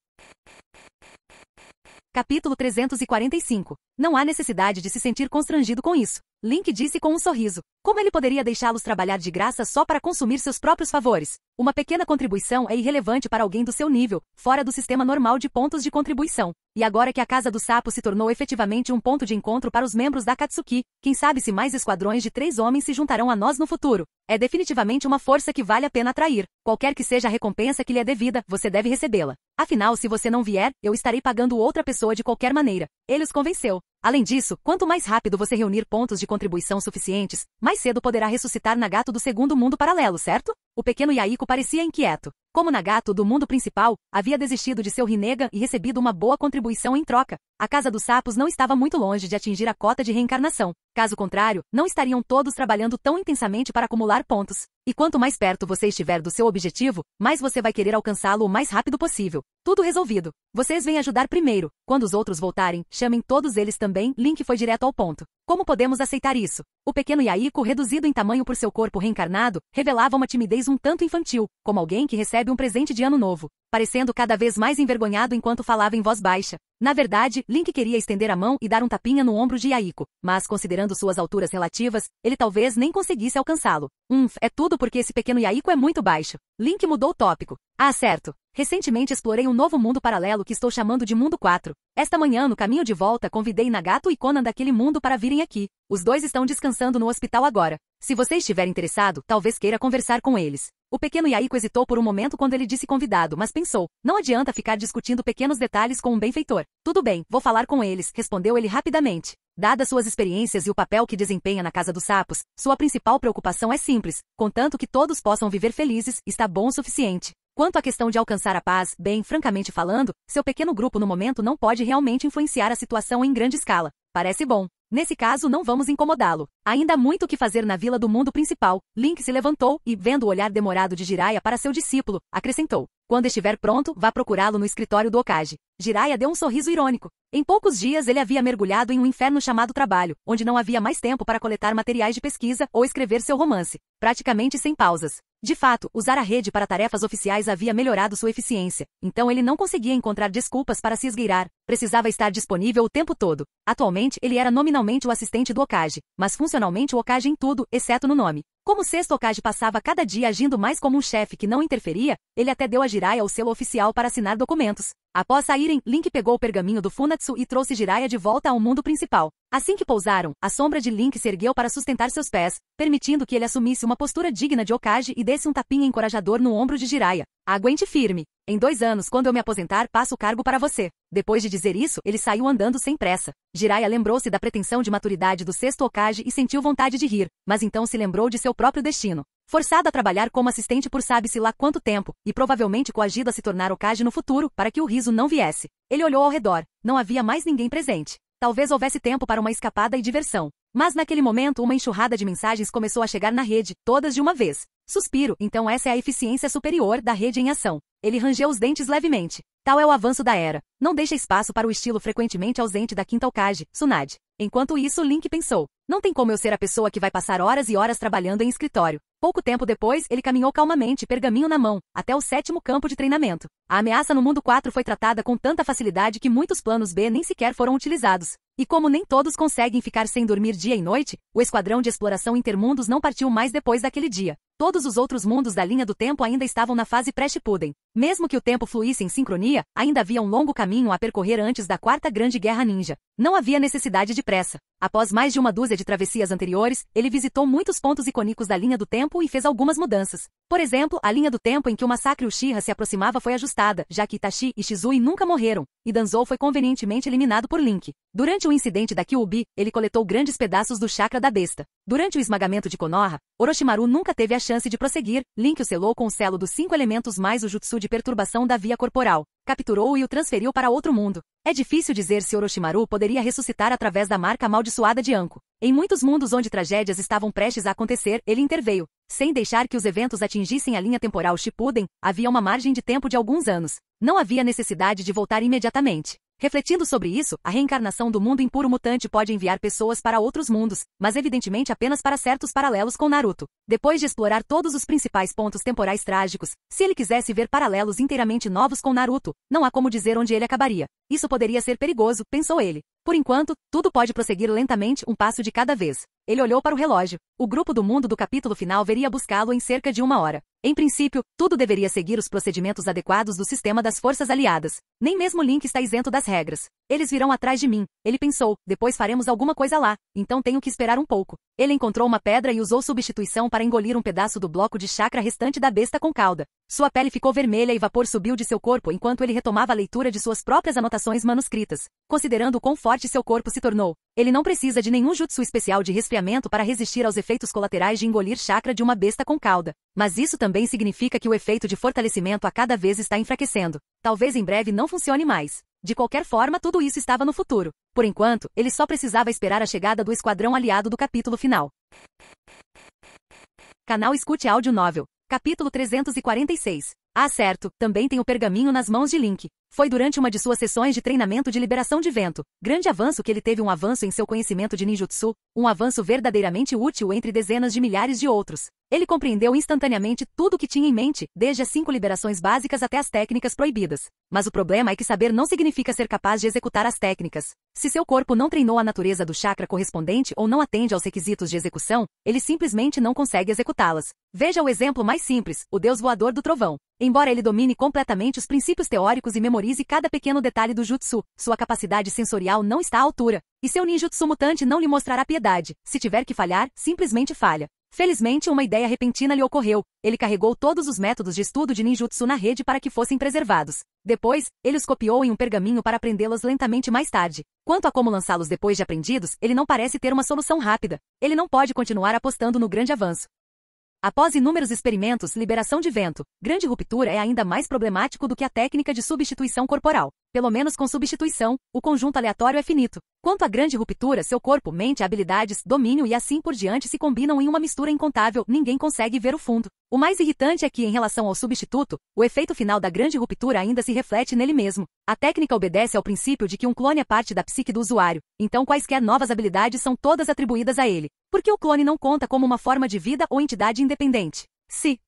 Capítulo 345. Não há necessidade de se sentir constrangido com isso. Link disse com um sorriso. Como ele poderia deixá-los trabalhar de graça só para consumir seus próprios favores? Uma pequena contribuição é irrelevante para alguém do seu nível, fora do sistema normal de pontos de contribuição. E agora que a Casa do Sapo se tornou efetivamente um ponto de encontro para os membros da Akatsuki, quem sabe se mais esquadrões de 3 homens se juntarão a nós no futuro. É definitivamente uma força que vale a pena atrair. Qualquer que seja a recompensa que lhe é devida, você deve recebê-la. Afinal, se você não vier, eu estarei pagando outra pessoa de qualquer maneira. Ele os convenceu. Além disso, quanto mais rápido você reunir pontos de contribuição suficientes, mais cedo poderá ressuscitar Nagato do segundo mundo paralelo, certo? O pequeno Yaiko parecia inquieto. Como Nagato do mundo principal, havia desistido de seu Rinnegan e recebido uma boa contribuição em troca. A Casa dos Sapos não estava muito longe de atingir a cota de reencarnação. Caso contrário, não estariam todos trabalhando tão intensamente para acumular pontos. E quanto mais perto você estiver do seu objetivo, mais você vai querer alcançá-lo o mais rápido possível. Tudo resolvido. Vocês vêm ajudar primeiro. Quando os outros voltarem, chamem todos eles também. Link foi direto ao ponto. Como podemos aceitar isso? O pequeno Yaiko, reduzido em tamanho por seu corpo reencarnado, revelava uma timidez um tanto infantil, como alguém que recebe um presente de ano novo, parecendo cada vez mais envergonhado enquanto falava em voz baixa. Na verdade, Link queria estender a mão e dar um tapinha no ombro de Yaiko, mas considerando suas alturas relativas, ele talvez nem conseguisse alcançá-lo. É tudo porque esse pequeno Yaiko é muito baixo. Link mudou o tópico. Ah, certo. Recentemente explorei um novo mundo paralelo que estou chamando de Mundo 4. Esta manhã, no caminho de volta, convidei Nagato e Conan daquele mundo para virem aqui. Os dois estão descansando no hospital agora. Se você estiver interessado, talvez queira conversar com eles. O pequeno Yaiko hesitou por um momento quando ele disse convidado, mas pensou, não adianta ficar discutindo pequenos detalhes com um benfeitor. Tudo bem, vou falar com eles, respondeu ele rapidamente. Dadas suas experiências e o papel que desempenha na Casa dos Sapos, sua principal preocupação é simples, contanto que todos possam viver felizes, está bom o suficiente. Quanto à questão de alcançar a paz, bem, francamente falando, seu pequeno grupo no momento não pode realmente influenciar a situação em grande escala. Parece bom. Nesse caso não vamos incomodá-lo. Ainda há muito o que fazer na vila do mundo principal. Link se levantou e, vendo o olhar demorado de Jiraiya para seu discípulo, acrescentou. Quando estiver pronto, vá procurá-lo no escritório do Hokage. Jiraiya deu um sorriso irônico. Em poucos dias ele havia mergulhado em um inferno chamado trabalho, onde não havia mais tempo para coletar materiais de pesquisa ou escrever seu romance, praticamente sem pausas. De fato, usar a rede para tarefas oficiais havia melhorado sua eficiência, então ele não conseguia encontrar desculpas para se esgueirar, precisava estar disponível o tempo todo. Atualmente ele era nominalmente o assistente do Hokage, mas funcionalmente o Hokage em tudo, exceto no nome. Como o sexto Hokage passava cada dia agindo mais como um chefe que não interferia, ele até deu a Jiraiya o selo oficial para assinar documentos. Após saírem, Link pegou o pergaminho do Funatsu e trouxe Jiraiya de volta ao mundo principal. Assim que pousaram, a sombra de Link se ergueu para sustentar seus pés, permitindo que ele assumisse uma postura digna de Hokage e desse um tapinha encorajador no ombro de Jiraiya. Aguente firme. Em 2 anos, quando eu me aposentar, passo o cargo para você. Depois de dizer isso, ele saiu andando sem pressa. Jiraiya lembrou-se da pretensão de maturidade do sexto Hokage e sentiu vontade de rir, mas então se lembrou de seu próprio destino. Forçado a trabalhar como assistente por sabe-se lá quanto tempo, e provavelmente coagido a se tornar Hokage no futuro, para que o riso não viesse. Ele olhou ao redor. Não havia mais ninguém presente. Talvez houvesse tempo para uma escapada e diversão. Mas naquele momento uma enxurrada de mensagens começou a chegar na rede, todas de uma vez. Suspiro, então essa é a eficiência superior da rede em ação. Ele rangeu os dentes levemente. Tal é o avanço da era. Não deixa espaço para o estilo frequentemente ausente da quinta Hokage, Tsunade. Enquanto isso, Link pensou. Não tem como eu ser a pessoa que vai passar horas e horas trabalhando em escritório. Pouco tempo depois, ele caminhou calmamente, pergaminho na mão, até o 7º campo de treinamento. A ameaça no mundo 4 foi tratada com tanta facilidade que muitos planos B nem sequer foram utilizados. E como nem todos conseguem ficar sem dormir dia e noite, o esquadrão de exploração intermundos não partiu mais depois daquele dia. Todos os outros mundos da linha do tempo ainda estavam na fase pré-Shippuden. Mesmo que o tempo fluísse em sincronia, ainda havia um longo caminho a percorrer antes da 4ª Grande Guerra Ninja. Não havia necessidade de pressa. Após mais de uma dúzia de travessias anteriores, ele visitou muitos pontos icônicos da linha do tempo e fez algumas mudanças. Por exemplo, a linha do tempo em que o massacre Uchiha se aproximava foi ajustada, já que Itachi e Shizui nunca morreram, e Danzou foi convenientemente eliminado por Link. Durante o incidente da Kyuubi, ele coletou grandes pedaços do chakra da besta. Durante o esmagamento de Konoha, Orochimaru nunca teve a chance de prosseguir, Link o selou com o selo dos 5 elementos mais o jutsu de perturbação da via corporal. Capturou-o e o transferiu para outro mundo. É difícil dizer se Orochimaru poderia ressuscitar através da marca amaldiçoada de Anko. Em muitos mundos onde tragédias estavam prestes a acontecer, ele interveio. Sem deixar que os eventos atingissem a linha temporal Shippuden, havia uma margem de tempo de alguns anos. Não havia necessidade de voltar imediatamente. Refletindo sobre isso, a reencarnação do mundo impuro mutante pode enviar pessoas para outros mundos, mas evidentemente apenas para certos paralelos com Naruto. Depois de explorar todos os principais pontos temporais trágicos, se ele quisesse ver paralelos inteiramente novos com Naruto, não há como dizer onde ele acabaria. Isso poderia ser perigoso, pensou ele. Por enquanto, tudo pode prosseguir lentamente, um passo de cada vez. Ele olhou para o relógio. O grupo do mundo do capítulo final veria buscá-lo em cerca de 1 hora. Em princípio, tudo deveria seguir os procedimentos adequados do sistema das forças aliadas. Nem mesmo Link está isento das regras. Eles virão atrás de mim. Ele pensou, depois faremos alguma coisa lá, então tenho que esperar um pouco. Ele encontrou uma pedra e usou substituição para engolir um pedaço do bloco de chakra restante da besta com cauda. Sua pele ficou vermelha e vapor subiu de seu corpo enquanto ele retomava a leitura de suas próprias anotações manuscritas. Considerando o quão forte seu corpo se tornou, ele não precisa de nenhum jutsu especial de resfriamento para resistir aos efeitos colaterais de engolir chakra de uma besta com cauda. Mas isso também significa que o efeito de fortalecimento a cada vez está enfraquecendo. Talvez em breve não funcione mais. De qualquer forma, tudo isso estava no futuro. Por enquanto, ele só precisava esperar a chegada do esquadrão aliado do capítulo final. Canal Escute Áudio Novel. Capítulo 346. Ah, certo, também tem o pergaminho nas mãos de Link. Foi durante uma de suas sessões de treinamento de liberação de vento. Grande avanço que ele teve um avanço em seu conhecimento de ninjutsu, um avanço verdadeiramente útil entre dezenas de milhares de outros. Ele compreendeu instantaneamente tudo o que tinha em mente, desde as 5 liberações básicas até as técnicas proibidas. Mas o problema é que saber não significa ser capaz de executar as técnicas. Se seu corpo não treinou a natureza do chakra correspondente ou não atende aos requisitos de execução, ele simplesmente não consegue executá-las. Veja o exemplo mais simples, o deus voador do trovão. Embora ele domine completamente os princípios teóricos e memorize cada pequeno detalhe do jutsu, sua capacidade sensorial não está à altura. E seu ninjutsu mutante não lhe mostrará piedade. Se tiver que falhar, simplesmente falha. Felizmente uma ideia repentina lhe ocorreu. Ele carregou todos os métodos de estudo de ninjutsu na rede para que fossem preservados. Depois, ele os copiou em um pergaminho para aprendê-los lentamente mais tarde. Quanto a como lançá-los depois de aprendidos, ele não parece ter uma solução rápida. Ele não pode continuar apostando no grande avanço. Após inúmeros experimentos, liberação de vento, grande ruptura é ainda mais problemático do que a técnica de substituição corporal. Pelo menos com substituição, o conjunto aleatório é finito. Quanto à grande ruptura, seu corpo, mente, habilidades, domínio e assim por diante se combinam em uma mistura incontável, ninguém consegue ver o fundo. O mais irritante é que, em relação ao substituto, o efeito final da grande ruptura ainda se reflete nele mesmo. A técnica obedece ao princípio de que um clone é parte da psique do usuário, então quaisquer novas habilidades são todas atribuídas a ele. Porque o clone não conta como uma forma de vida ou entidade independente. Se,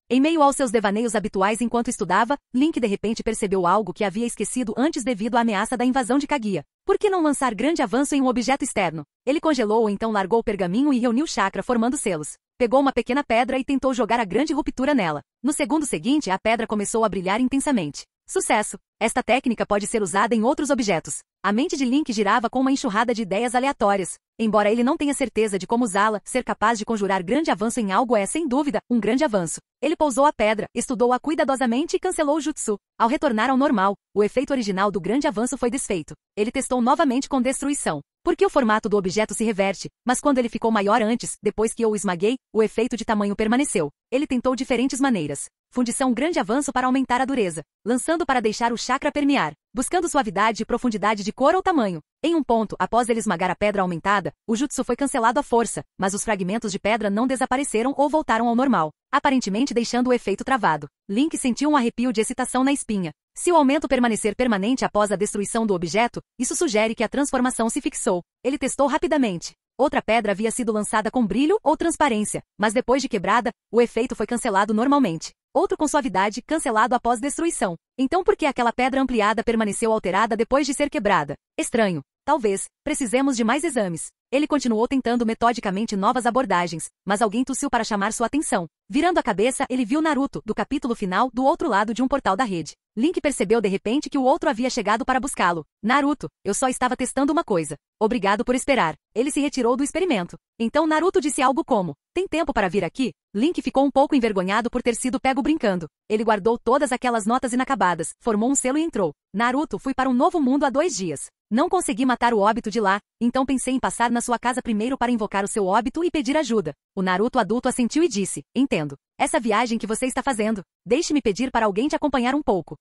em meio aos seus devaneios habituais enquanto estudava, Link de repente percebeu algo que havia esquecido antes devido à ameaça da invasão de Kaguya. Por que não lançar grande avanço em um objeto externo? Ele congelou ou então largou o pergaminho e reuniu chakra formando selos. Pegou uma pequena pedra e tentou jogar a grande ruptura nela. No segundo seguinte, a pedra começou a brilhar intensamente. Sucesso! Esta técnica pode ser usada em outros objetos. A mente de Link girava com uma enxurrada de ideias aleatórias. Embora ele não tenha certeza de como usá-la, ser capaz de conjurar grande avanço em algo é, sem dúvida, um grande avanço. Ele pousou a pedra, estudou-a cuidadosamente e cancelou o jutsu. Ao retornar ao normal, o efeito original do grande avanço foi desfeito. Ele testou novamente com destruição. Porque o formato do objeto se reverte, mas quando ele ficou maior antes, depois que eu o esmaguei, o efeito de tamanho permaneceu. Ele tentou diferentes maneiras. Fundição grande avanço para aumentar a dureza, lançando para deixar o chakra permear, buscando suavidade e profundidade de cor ou tamanho. Em um ponto, após ele esmagar a pedra aumentada, o jutsu foi cancelado à força, mas os fragmentos de pedra não desapareceram ou voltaram ao normal, aparentemente deixando o efeito travado. Link sentiu um arrepio de excitação na espinha. Se o aumento permanecer permanente após a destruição do objeto, isso sugere que a transformação se fixou. Ele testou rapidamente. Outra pedra havia sido lançada com brilho ou transparência, mas depois de quebrada, o efeito foi cancelado normalmente. Outro com suavidade, cancelado após destruição. Então por que aquela pedra ampliada permaneceu alterada depois de ser quebrada? Estranho. Talvez, precisemos de mais exames. Ele continuou tentando metodicamente novas abordagens, mas alguém tossiu para chamar sua atenção. Virando a cabeça, ele viu Naruto, do capítulo final, do outro lado de um portal da rede. Link percebeu de repente que o outro havia chegado para buscá-lo. Naruto, eu só estava testando uma coisa. Obrigado por esperar. Ele se retirou do experimento. Então Naruto disse algo como, tem tempo para vir aqui? Link ficou um pouco envergonhado por ter sido pego brincando. Ele guardou todas aquelas notas inacabadas, formou um selo e entrou. Naruto, fui para um novo mundo há 2 dias. Não consegui matar o óbito de lá, então pensei em passar na sua casa primeiro para invocar o seu óbito e pedir ajuda. O Naruto adulto assentiu e disse, entendo. Essa viagem que você está fazendo, deixe-me pedir para alguém te acompanhar um pouco.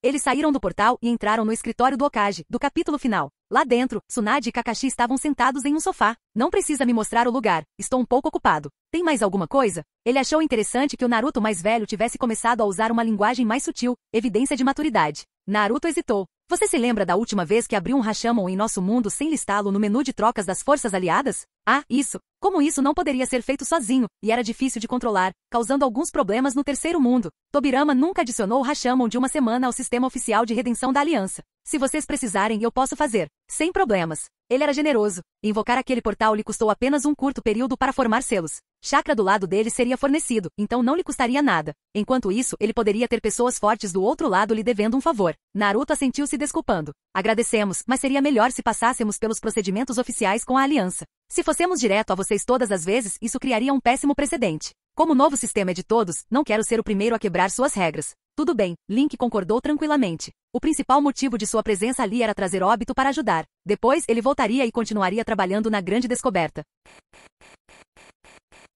Eles saíram do portal e entraram no escritório do Hokage, do capítulo final. Lá dentro, Tsunade e Kakashi estavam sentados em um sofá. Não precisa me mostrar o lugar, estou um pouco ocupado. Tem mais alguma coisa? Ele achou interessante que o Naruto mais velho tivesse começado a usar uma linguagem mais sutil, evidência de maturidade. Naruto hesitou. Você se lembra da última vez que abriu um Rashomon em nosso mundo sem listá-lo no menu de trocas das forças aliadas? Ah, isso. Como isso não poderia ser feito sozinho, e era difícil de controlar, causando alguns problemas no terceiro mundo. Tobirama nunca adicionou o Rashomon de uma semana ao sistema oficial de redenção da aliança. Se vocês precisarem, eu posso fazer. Sem problemas. Ele era generoso. Invocar aquele portal lhe custou apenas um curto período para formar selos. Chakra do lado dele seria fornecido, então não lhe custaria nada. Enquanto isso, ele poderia ter pessoas fortes do outro lado lhe devendo um favor. Naruto assentiu se desculpando. Agradecemos, mas seria melhor se passássemos pelos procedimentos oficiais com a aliança. Se fossemos direto a vocês todas as vezes, isso criaria um péssimo precedente. Como o novo sistema é de todos, não quero ser o primeiro a quebrar suas regras. Tudo bem, Link concordou tranquilamente. O principal motivo de sua presença ali era trazer Obito para ajudar. Depois, ele voltaria e continuaria trabalhando na grande descoberta.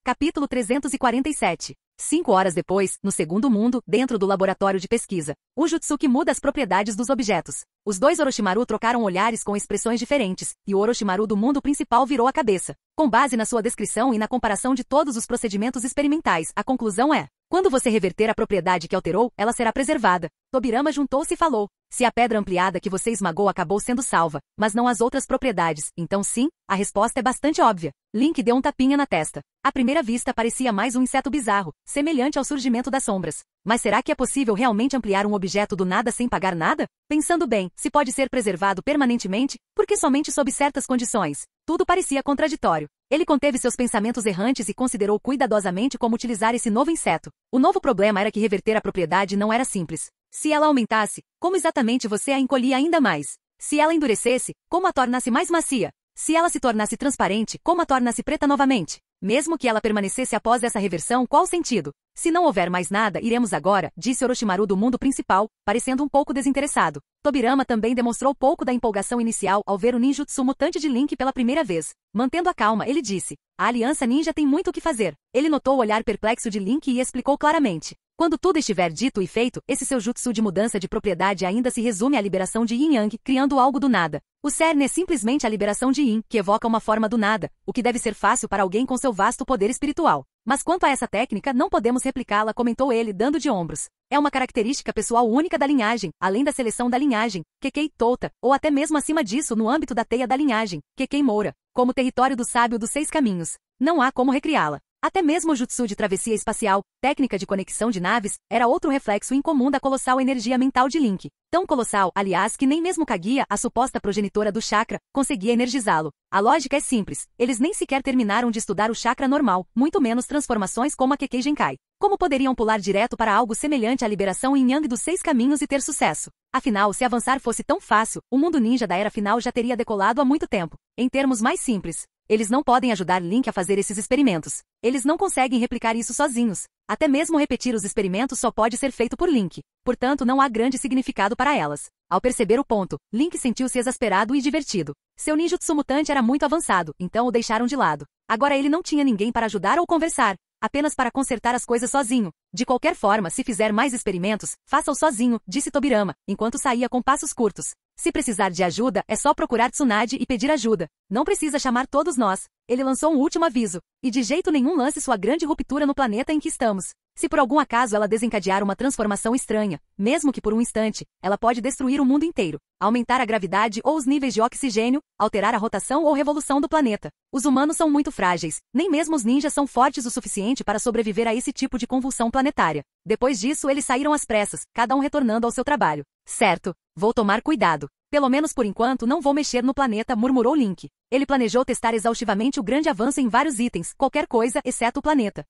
Capítulo 347. 5 horas depois, no segundo mundo, dentro do laboratório de pesquisa, o Jutsuki muda as propriedades dos objetos. Os 2 Orochimaru trocaram olhares com expressões diferentes, e o Orochimaru do mundo principal virou a cabeça. Com base na sua descrição e na comparação de todos os procedimentos experimentais, a conclusão é: quando você reverter a propriedade que alterou, ela será preservada. Tobirama juntou-se e falou: se a pedra ampliada que você esmagou acabou sendo salva, mas não as outras propriedades, então sim, a resposta é bastante óbvia. Link deu um tapinha na testa. À primeira vista parecia mais um inseto bizarro, semelhante ao surgimento das sombras. Mas será que é possível realmente ampliar um objeto do nada sem pagar nada? Pensando bem, se pode ser preservado permanentemente, por que somente sob certas condições? Tudo parecia contraditório. Ele conteve seus pensamentos errantes e considerou cuidadosamente como utilizar esse novo inseto. O novo problema era que reverter a propriedade não era simples. Se ela aumentasse, como exatamente você a encolhia ainda mais? Se ela endurecesse, como a tornasse mais macia? Se ela se tornasse transparente, como a tornasse preta novamente? Mesmo que ela permanecesse após essa reversão, qual o sentido? Se não houver mais nada, iremos agora, disse Orochimaru do mundo principal, parecendo um pouco desinteressado. Tobirama também demonstrou pouco da empolgação inicial ao ver o ninjutsu mutante de Link pela primeira vez. Mantendo a calma, ele disse: a Aliança Ninja tem muito o que fazer. Ele notou o olhar perplexo de Link e explicou claramente. Quando tudo estiver dito e feito, esse seu jutsu de mudança de propriedade ainda se resume à liberação de Yin Yang, criando algo do nada. O cerne é simplesmente a liberação de Yin, que evoca uma forma do nada, o que deve ser fácil para alguém com seu vasto poder espiritual. Mas quanto a essa técnica, não podemos replicá-la, comentou ele, dando de ombros. É uma característica pessoal única da linhagem, além da seleção da linhagem, Kekei Touta, ou até mesmo acima disso no âmbito da teia da linhagem, Kekei Moura, como território do sábio dos 6 caminhos. Não há como recriá-la. Até mesmo o jutsu de travessia espacial, técnica de conexão de naves, era outro reflexo incomum da colossal energia mental de Link. Tão colossal, aliás, que nem mesmo Kaguya, a suposta progenitora do chakra, conseguia energizá-lo. A lógica é simples, eles nem sequer terminaram de estudar o chakra normal, muito menos transformações como a Kekkei Genkai. Como poderiam pular direto para algo semelhante à liberação Yin Yang dos 6 caminhos e ter sucesso? Afinal, se avançar fosse tão fácil, o mundo ninja da era final já teria decolado há muito tempo. Em termos mais simples, eles não podem ajudar Link a fazer esses experimentos. Eles não conseguem replicar isso sozinhos. Até mesmo repetir os experimentos só pode ser feito por Link. Portanto, não há grande significado para elas. Ao perceber o ponto, Link sentiu-se exasperado e divertido. Seu ninjutsu mutante era muito avançado, então o deixaram de lado. Agora ele não tinha ninguém para ajudar ou conversar, apenas para consertar as coisas sozinho. De qualquer forma, se fizer mais experimentos, faça-o sozinho, disse Tobirama, enquanto saía com passos curtos. Se precisar de ajuda, é só procurar Tsunade e pedir ajuda. Não precisa chamar todos nós. Ele lançou um último aviso. E de jeito nenhum lance sua grande ruptura no planeta em que estamos. Se por algum acaso ela desencadear uma transformação estranha, mesmo que por um instante, ela pode destruir o mundo inteiro, aumentar a gravidade ou os níveis de oxigênio, alterar a rotação ou revolução do planeta. Os humanos são muito frágeis, nem mesmo os ninjas são fortes o suficiente para sobreviver a esse tipo de convulsão planetária. Depois disso, eles saíram às pressas, cada um retornando ao seu trabalho. Certo, vou tomar cuidado. Pelo menos por enquanto não vou mexer no planeta, murmurou Link. Ele planejou testar exaustivamente o grande avanço em vários itens, qualquer coisa, exceto o planeta.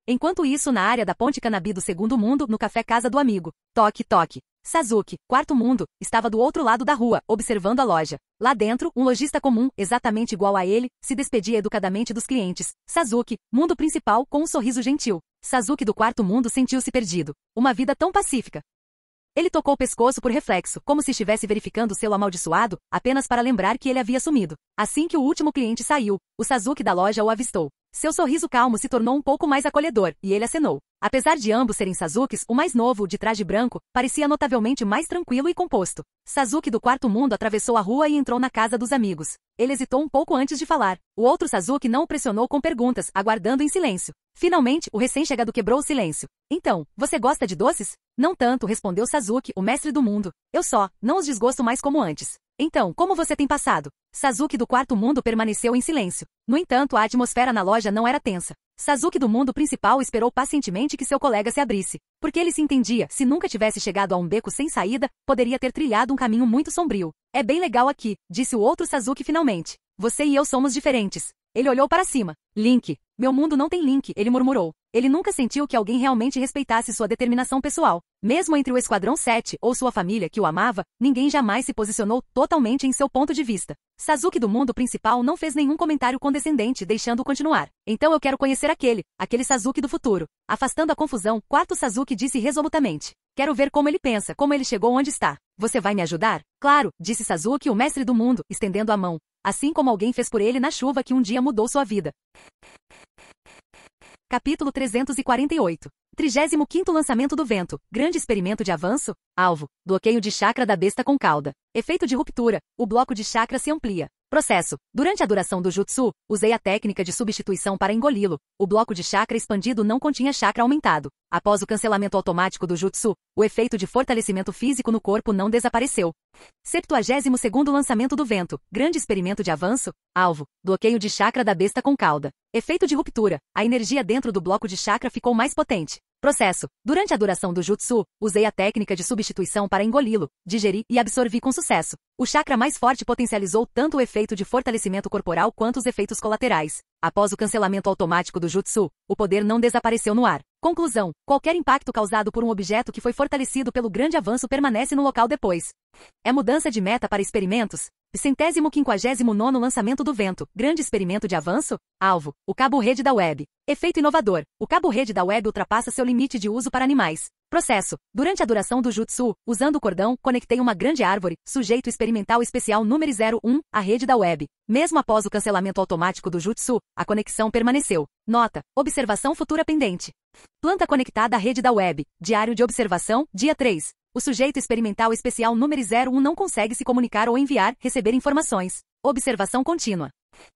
Enquanto isso, na área da Ponte Canabi do Segundo Mundo, no café casa do amigo. Toque, toque. Sasuke, quarto mundo, estava do outro lado da rua, observando a loja. Lá dentro, um lojista comum, exatamente igual a ele, se despedia educadamente dos clientes. Sasuke, mundo principal, com um sorriso gentil. Sasuke do quarto mundo sentiu-se perdido. Uma vida tão pacífica. Ele tocou o pescoço por reflexo, como se estivesse verificando o selo amaldiçoado, apenas para lembrar que ele havia sumido. Assim que o último cliente saiu, o Sasuke da loja o avistou. Seu sorriso calmo se tornou um pouco mais acolhedor, e ele acenou. Apesar de ambos serem Sasukes, o mais novo, de traje branco, parecia notavelmente mais tranquilo e composto. Sasuke do quarto mundo atravessou a rua e entrou na casa dos amigos. Ele hesitou um pouco antes de falar. O outro Sasuke não o pressionou com perguntas, aguardando em silêncio. Finalmente, o recém-chegado quebrou o silêncio. Então, você gosta de doces? Não tanto, respondeu Sasuke, o mestre do mundo. Eu só, não os desgosto mais como antes. Então, como você tem passado? Sasuke do quarto mundo permaneceu em silêncio. No entanto, a atmosfera na loja não era tensa. Sasuke do mundo principal esperou pacientemente que seu colega se abrisse. Porque ele se entendia, se nunca tivesse chegado a um beco sem saída, poderia ter trilhado um caminho muito sombrio. É bem legal aqui, disse o outro Sasuke finalmente. Você e eu somos diferentes. Ele olhou para cima. Link. Meu mundo não tem Link, ele murmurou. Ele nunca sentiu que alguém realmente respeitasse sua determinação pessoal. Mesmo entre o Esquadrão 7 ou sua família que o amava, ninguém jamais se posicionou totalmente em seu ponto de vista. Sasuke do mundo principal não fez nenhum comentário condescendente, deixando-o continuar. Então eu quero conhecer aquele Sasuke do futuro. Afastando a confusão, quarto Sasuke disse resolutamente. Quero ver como ele pensa, como ele chegou onde está. Você vai me ajudar? Claro, disse Sasuke, o mestre do mundo, estendendo a mão. Assim como alguém fez por ele na chuva que um dia mudou sua vida. Capítulo 348. 35º lançamento do vento. Grande experimento de avanço. Alvo. Bloqueio de chakra da besta com cauda. Efeito de ruptura. O bloco de chakra se amplia. Processo. Durante a duração do jutsu, usei a técnica de substituição para engoli-lo. O bloco de chakra expandido não continha chakra aumentado. Após o cancelamento automático do jutsu, o efeito de fortalecimento físico no corpo não desapareceu. 72º lançamento do vento. Grande experimento de avanço. Alvo. Bloqueio de chakra da besta com cauda. Efeito de ruptura. A energia dentro do bloco de chakra ficou mais potente. Processo. Durante a duração do jutsu, usei a técnica de substituição para engoli-lo, digeri e absorvi com sucesso. O chakra mais forte potencializou tanto o efeito de fortalecimento corporal quanto os efeitos colaterais. Após o cancelamento automático do jutsu, o poder não desapareceu no ar. Conclusão. Qualquer impacto causado por um objeto que foi fortalecido pelo grande avanço permanece no local depois. É mudança de meta para experimentos? 159º lançamento do vento. Grande experimento de avanço? Alvo: o cabo-rede da web. Efeito inovador: o cabo-rede da web ultrapassa seu limite de uso para animais. Processo: durante a duração do jutsu, usando o cordão, conectei uma grande árvore. Sujeito experimental especial número 01, a rede da web. Mesmo após o cancelamento automático do jutsu, a conexão permaneceu. Nota: observação futura pendente. Planta conectada à rede da web. Diário de observação, dia 3. O sujeito experimental especial número 01 não consegue se comunicar ou enviar, receber informações. Observação contínua.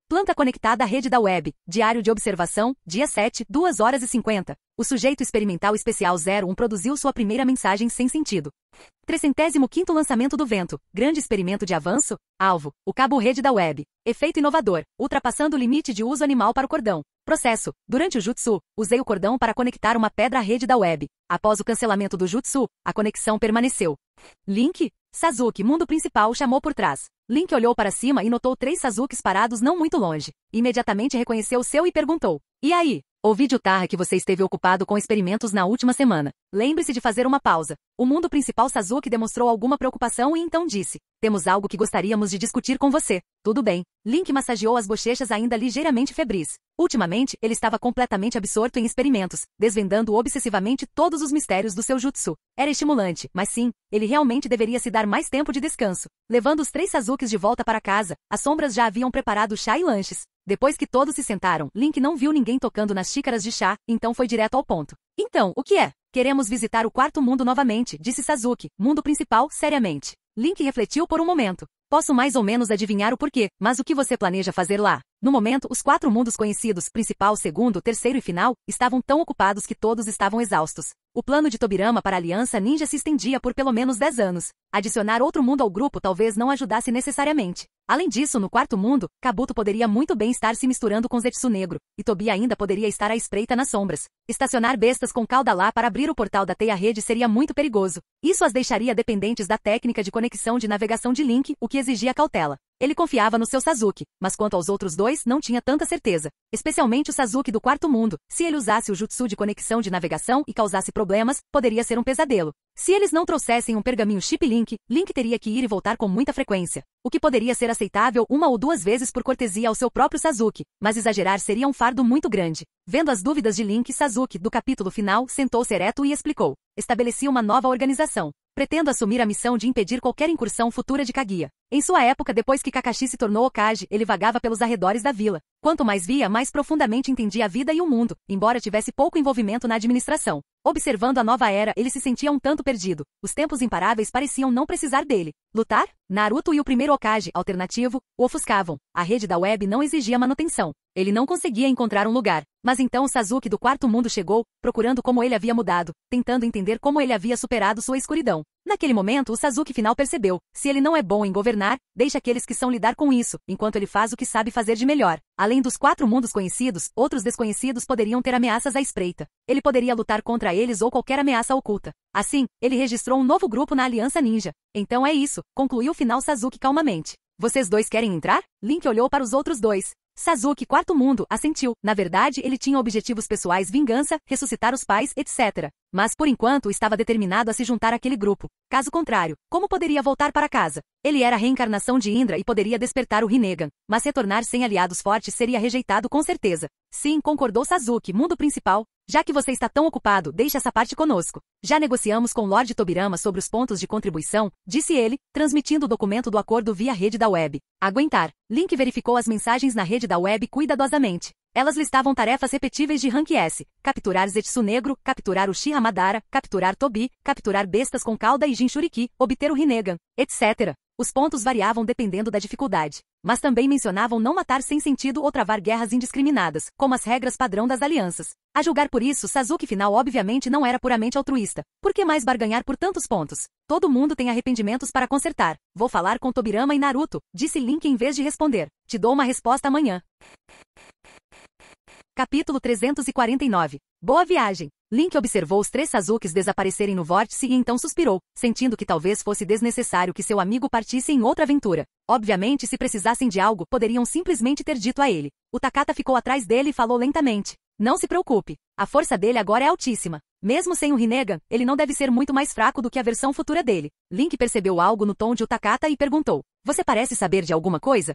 Planta conectada à rede da web. Diário de observação, dia 7, 2h50. O sujeito experimental especial 01 produziu sua primeira mensagem sem sentido. 305º lançamento do vento. Grande experimento de avanço? Alvo: o cabo-rede da web. Efeito inovador: ultrapassando o limite de uso animal para o cordão. Processo: durante o jutsu, usei o cordão para conectar uma pedra à rede da web. Após o cancelamento do jutsu, a conexão permaneceu. Link? Sasuke, mundo principal, chamou por trás. Link olhou para cima e notou 3 Sasukes parados não muito longe. Imediatamente reconheceu o seu e perguntou: e aí? Ouvi de Utaha que você esteve ocupado com experimentos na última semana. Lembre-se de fazer uma pausa. O mundo principal Sasuke demonstrou alguma preocupação e então disse: temos algo que gostaríamos de discutir com você. Tudo bem. Link massageou as bochechas ainda ligeiramente febris. Ultimamente, ele estava completamente absorto em experimentos, desvendando obsessivamente todos os mistérios do seu jutsu. Era estimulante, mas sim, ele realmente deveria se dar mais tempo de descanso. Levando os 3 Sasukes de volta para casa, as sombras já haviam preparado chá e lanches. Depois que todos se sentaram, Link não viu ninguém tocando nas xícaras de chá, então foi direto ao ponto. Então, o que é? Queremos visitar o quarto mundo novamente, disse Sasuke, mundo principal, seriamente. Link refletiu por um momento. Posso mais ou menos adivinhar o porquê, mas o que você planeja fazer lá? No momento, os 4 mundos conhecidos, principal, segundo, terceiro e final, estavam tão ocupados que todos estavam exaustos. O plano de Tobirama para a Aliança Ninja se estendia por pelo menos 10 anos. Adicionar outro mundo ao grupo talvez não ajudasse necessariamente. Além disso, no quarto mundo, Kabuto poderia muito bem estar se misturando com Zetsu Negro, e Tobi ainda poderia estar à espreita nas sombras. Estacionar bestas com cauda lá para abrir o portal da teia-rede seria muito perigoso. Isso as deixaria dependentes da técnica de conexão de navegação de Link, o que exigia cautela. Ele confiava no seu Sasuke, mas quanto aos outros 2 não tinha tanta certeza. Especialmente o Sasuke do quarto mundo. Se ele usasse o jutsu de conexão de navegação e causasse problemas, poderia ser um pesadelo. Se eles não trouxessem um pergaminho chip Link, Link teria que ir e voltar com muita frequência. O que poderia ser aceitável 1 ou 2 vezes por cortesia ao seu próprio Sasuke, mas exagerar seria um fardo muito grande. Vendo as dúvidas de Link, Sasuke, do capítulo final, sentou-se ereto e explicou. Estabeleci uma nova organização. Pretendo assumir a missão de impedir qualquer incursão futura de Kaguya. Em sua época, depois que Kakashi se tornou Hokage, ele vagava pelos arredores da vila. Quanto mais via, mais profundamente entendia a vida e o mundo, embora tivesse pouco envolvimento na administração. Observando a nova era, ele se sentia um tanto perdido. Os tempos imparáveis pareciam não precisar dele. Lutar? Naruto e o primeiro Hokage, alternativo, o ofuscavam. A rede da web não exigia manutenção. Ele não conseguia encontrar um lugar. Mas então o Sasuke do quarto mundo chegou, procurando como ele havia mudado, tentando entender como ele havia superado sua escuridão. Naquele momento, o Sasuke final percebeu, se ele não é bom em governar, deixa aqueles que são lidar com isso, enquanto ele faz o que sabe fazer de melhor. Além dos 4 mundos conhecidos, outros desconhecidos poderiam ter ameaças à espreita. Ele poderia lutar contra eles ou qualquer ameaça oculta. Assim, ele registrou um novo grupo na Aliança Ninja. Então é isso, concluiu o final Sasuke calmamente. Vocês 2 querem entrar? Link olhou para os outros 2. Sasuke, quarto mundo, assentiu. Na verdade, ele tinha objetivos pessoais, vingança, ressuscitar os pais, etc. Mas por enquanto estava determinado a se juntar àquele grupo. Caso contrário, como poderia voltar para casa? Ele era a reencarnação de Indra e poderia despertar o Rinnegan, mas retornar sem aliados fortes seria rejeitado com certeza. Sim, concordou Sasuke, mundo principal. Já que você está tão ocupado, deixe essa parte conosco. Já negociamos com Lord Tobirama sobre os pontos de contribuição, disse ele, transmitindo o documento do acordo via rede da web. Aguentar. Link verificou as mensagens na rede da web cuidadosamente. Elas listavam tarefas repetíveis de Rank S. Capturar Zetsu Negro, capturar Uchiha Madara, capturar Tobi, capturar bestas com cauda e Jinchuriki, obter o Rinnegan, etc. Os pontos variavam dependendo da dificuldade. Mas também mencionavam não matar sem sentido ou travar guerras indiscriminadas, como as regras padrão das alianças. A julgar por isso, Sasuke final obviamente não era puramente altruísta. Por que mais barganhar por tantos pontos? Todo mundo tem arrependimentos para consertar. Vou falar com Tobirama e Naruto, disse Link em vez de responder. Te dou uma resposta amanhã. Capítulo 349. Boa viagem. Link observou os 3 Sasukes desaparecerem no vórtice e então suspirou, sentindo que talvez fosse desnecessário que seu amigo partisse em outra aventura. Obviamente, se precisassem de algo, poderiam simplesmente ter dito a ele. O Takata ficou atrás dele e falou lentamente. Não se preocupe. A força dele agora é altíssima. Mesmo sem o Rinnegan, ele não deve ser muito mais fraco do que a versão futura dele. Link percebeu algo no tom de Utakata e perguntou: você parece saber de alguma coisa?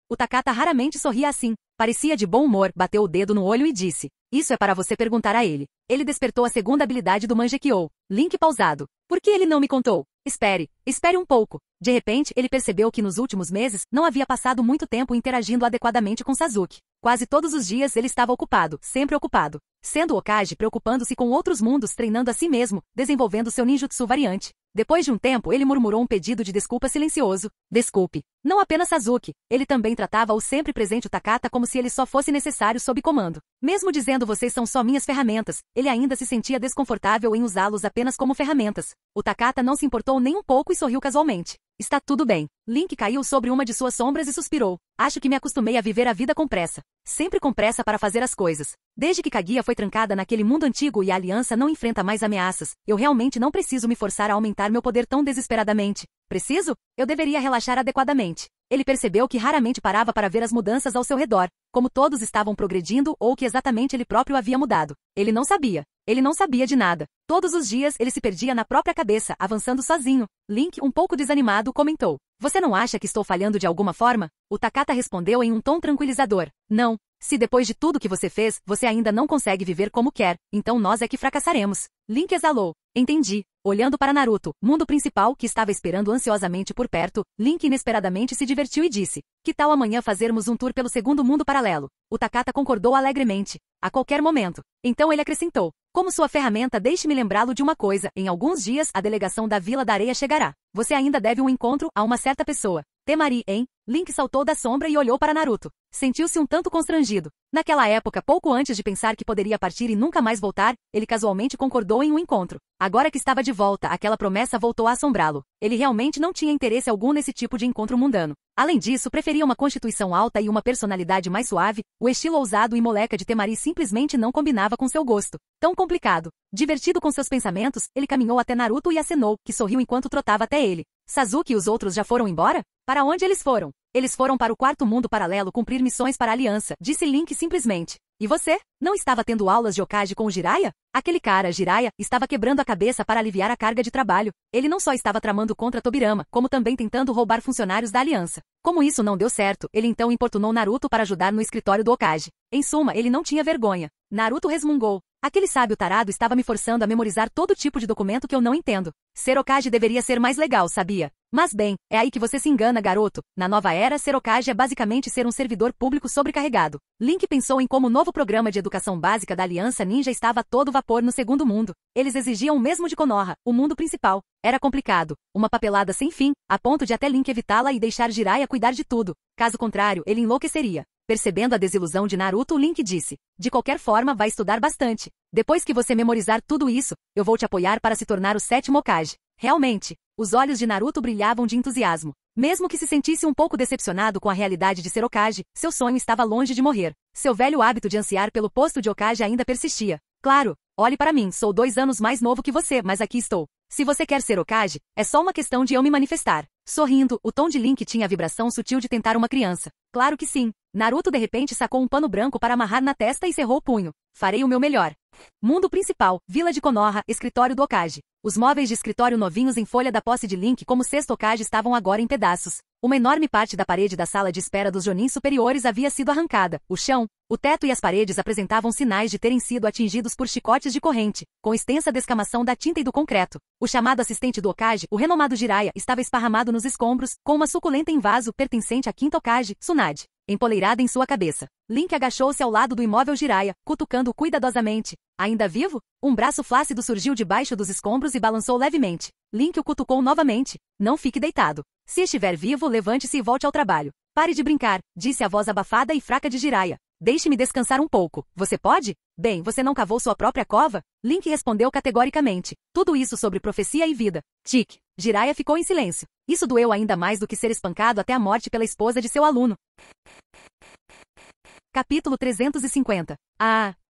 Utakata raramente sorria assim. Parecia de bom humor, bateu o dedo no olho e disse: isso é para você perguntar a ele. Ele despertou a segunda habilidade do Mangekyou. Link pausado. Por que ele não me contou? Espere um pouco. De repente, ele percebeu que nos últimos meses, não havia passado muito tempo interagindo adequadamente com Sasuke. Quase todos os dias ele estava ocupado, sempre ocupado. Sendo Hokage, preocupando-se com outros mundos, treinando a si mesmo, desenvolvendo seu ninjutsu variante. Depois de um tempo, ele murmurou um pedido de desculpa silencioso. Desculpe. Não apenas Sasuke, ele também tratava o sempre presente Utakata como se ele só fosse necessário sob comando. Mesmo dizendo vocês são só minhas ferramentas, ele ainda se sentia desconfortável em usá-los apenas como ferramentas. Utakata não se importou nem um pouco e sorriu casualmente. Está tudo bem. Link caiu sobre uma de suas sombras e suspirou. Acho que me acostumei a viver a vida com pressa. Sempre com pressa para fazer as coisas. Desde que Kaguya foi trancada naquele mundo antigo e a aliança não enfrenta mais ameaças, eu realmente não preciso me forçar a aumentar meu poder tão desesperadamente. Preciso? Eu deveria relaxar adequadamente. Ele percebeu que raramente parava para ver as mudanças ao seu redor, como todos estavam progredindo ou que exatamente ele próprio havia mudado. Ele não sabia. Ele não sabia de nada. Todos os dias ele se perdia na própria cabeça, avançando sozinho. Link, um pouco desanimado, comentou: você não acha que estou falhando de alguma forma? Utakata respondeu em um tom tranquilizador: não. Se depois de tudo que você fez, você ainda não consegue viver como quer, então nós é que fracassaremos. Link exalou. Entendi. Olhando para Naruto, mundo principal, que estava esperando ansiosamente por perto, Link inesperadamente se divertiu e disse: que tal amanhã fazermos um tour pelo segundo mundo paralelo? Utakata concordou alegremente. A qualquer momento. Então ele acrescentou: como sua ferramenta, deixe-me lembrá-lo de uma coisa, em alguns dias a delegação da Vila da Areia chegará. Você ainda deve um encontro a uma certa pessoa. Temari, hein? Link saltou da sombra e olhou para Naruto. Sentiu-se um tanto constrangido. Naquela época, pouco antes de pensar que poderia partir e nunca mais voltar, ele casualmente concordou em um encontro. Agora que estava de volta, aquela promessa voltou a assombrá-lo. Ele realmente não tinha interesse algum nesse tipo de encontro mundano. Além disso, preferia uma constituição alta e uma personalidade mais suave. O estilo ousado e moleca de Temari simplesmente não combinava com seu gosto. Tão complicado. Divertido com seus pensamentos, ele caminhou até Naruto e acenou, que sorriu enquanto trotava até ele. Sasuke e os outros já foram embora? Para onde eles foram? Eles foram para o quarto mundo paralelo cumprir missões para a aliança, disse Link simplesmente. E você? Não estava tendo aulas de Hokage com o Jiraiya? Aquele cara, Jiraiya, estava quebrando a cabeça para aliviar a carga de trabalho. Ele não só estava tramando contra Tobirama, como também tentando roubar funcionários da aliança. Como isso não deu certo, ele então importunou Naruto para ajudar no escritório do Hokage. Em suma, ele não tinha vergonha. Naruto resmungou. Aquele sábio tarado estava me forçando a memorizar todo tipo de documento que eu não entendo. Ser Hokage deveria ser mais legal, sabia? Mas bem, é aí que você se engana, garoto. Na nova era, ser Hokage é basicamente ser um servidor público sobrecarregado. Link pensou em como o novo programa de educação básica da Aliança Ninja estava a todo vapor no segundo mundo. Eles exigiam o mesmo de Konoha, o mundo principal. Era complicado. Uma papelada sem fim, a ponto de até Link evitá-la e deixar Jiraiya cuidar de tudo. Caso contrário, ele enlouqueceria. Percebendo a desilusão de Naruto, Link disse: de qualquer forma, vai estudar bastante. Depois que você memorizar tudo isso, eu vou te apoiar para se tornar o sétimo Hokage. Realmente, os olhos de Naruto brilhavam de entusiasmo. Mesmo que se sentisse um pouco decepcionado com a realidade de ser Hokage, seu sonho estava longe de morrer. Seu velho hábito de ansiar pelo posto de Hokage ainda persistia. Claro, olhe para mim, sou 2 anos mais novo que você, mas aqui estou. Se você quer ser Hokage, é só uma questão de eu me manifestar. Sorrindo, o tom de Link tinha a vibração sutil de tentar uma criança. Claro que sim. Naruto de repente sacou um pano branco para amarrar na testa e cerrou o punho. Farei o meu melhor. Mundo principal, Vila de Konoha, escritório do Hokage. Os móveis de escritório novinhos em folha da posse de Link como sexto Hokage estavam agora em pedaços. Uma enorme parte da parede da sala de espera dos Jonin superiores havia sido arrancada. O chão, o teto e as paredes apresentavam sinais de terem sido atingidos por chicotes de corrente, com extensa descamação da tinta e do concreto. O chamado assistente do Hokage, o renomado Jiraiya, estava esparramado nos escombros, com uma suculenta em vaso pertencente à quinta Hokage, Tsunade, empoleirada em sua cabeça. Link agachou-se ao lado do imóvel Jiraiya, cutucando-o cuidadosamente. Ainda vivo? Um braço flácido surgiu debaixo dos escombros e balançou levemente. Link o cutucou novamente. Não fique deitado. Se estiver vivo, levante-se e volte ao trabalho. Pare de brincar, disse a voz abafada e fraca de Jiraiya. Deixe-me descansar um pouco. Você pode? Bem, você não cavou sua própria cova? Link respondeu categoricamente. Tudo isso sobre profecia e vida. Tic. Jiraiya ficou em silêncio. Isso doeu ainda mais do que ser espancado até a morte pela esposa de seu aluno. Capítulo 350.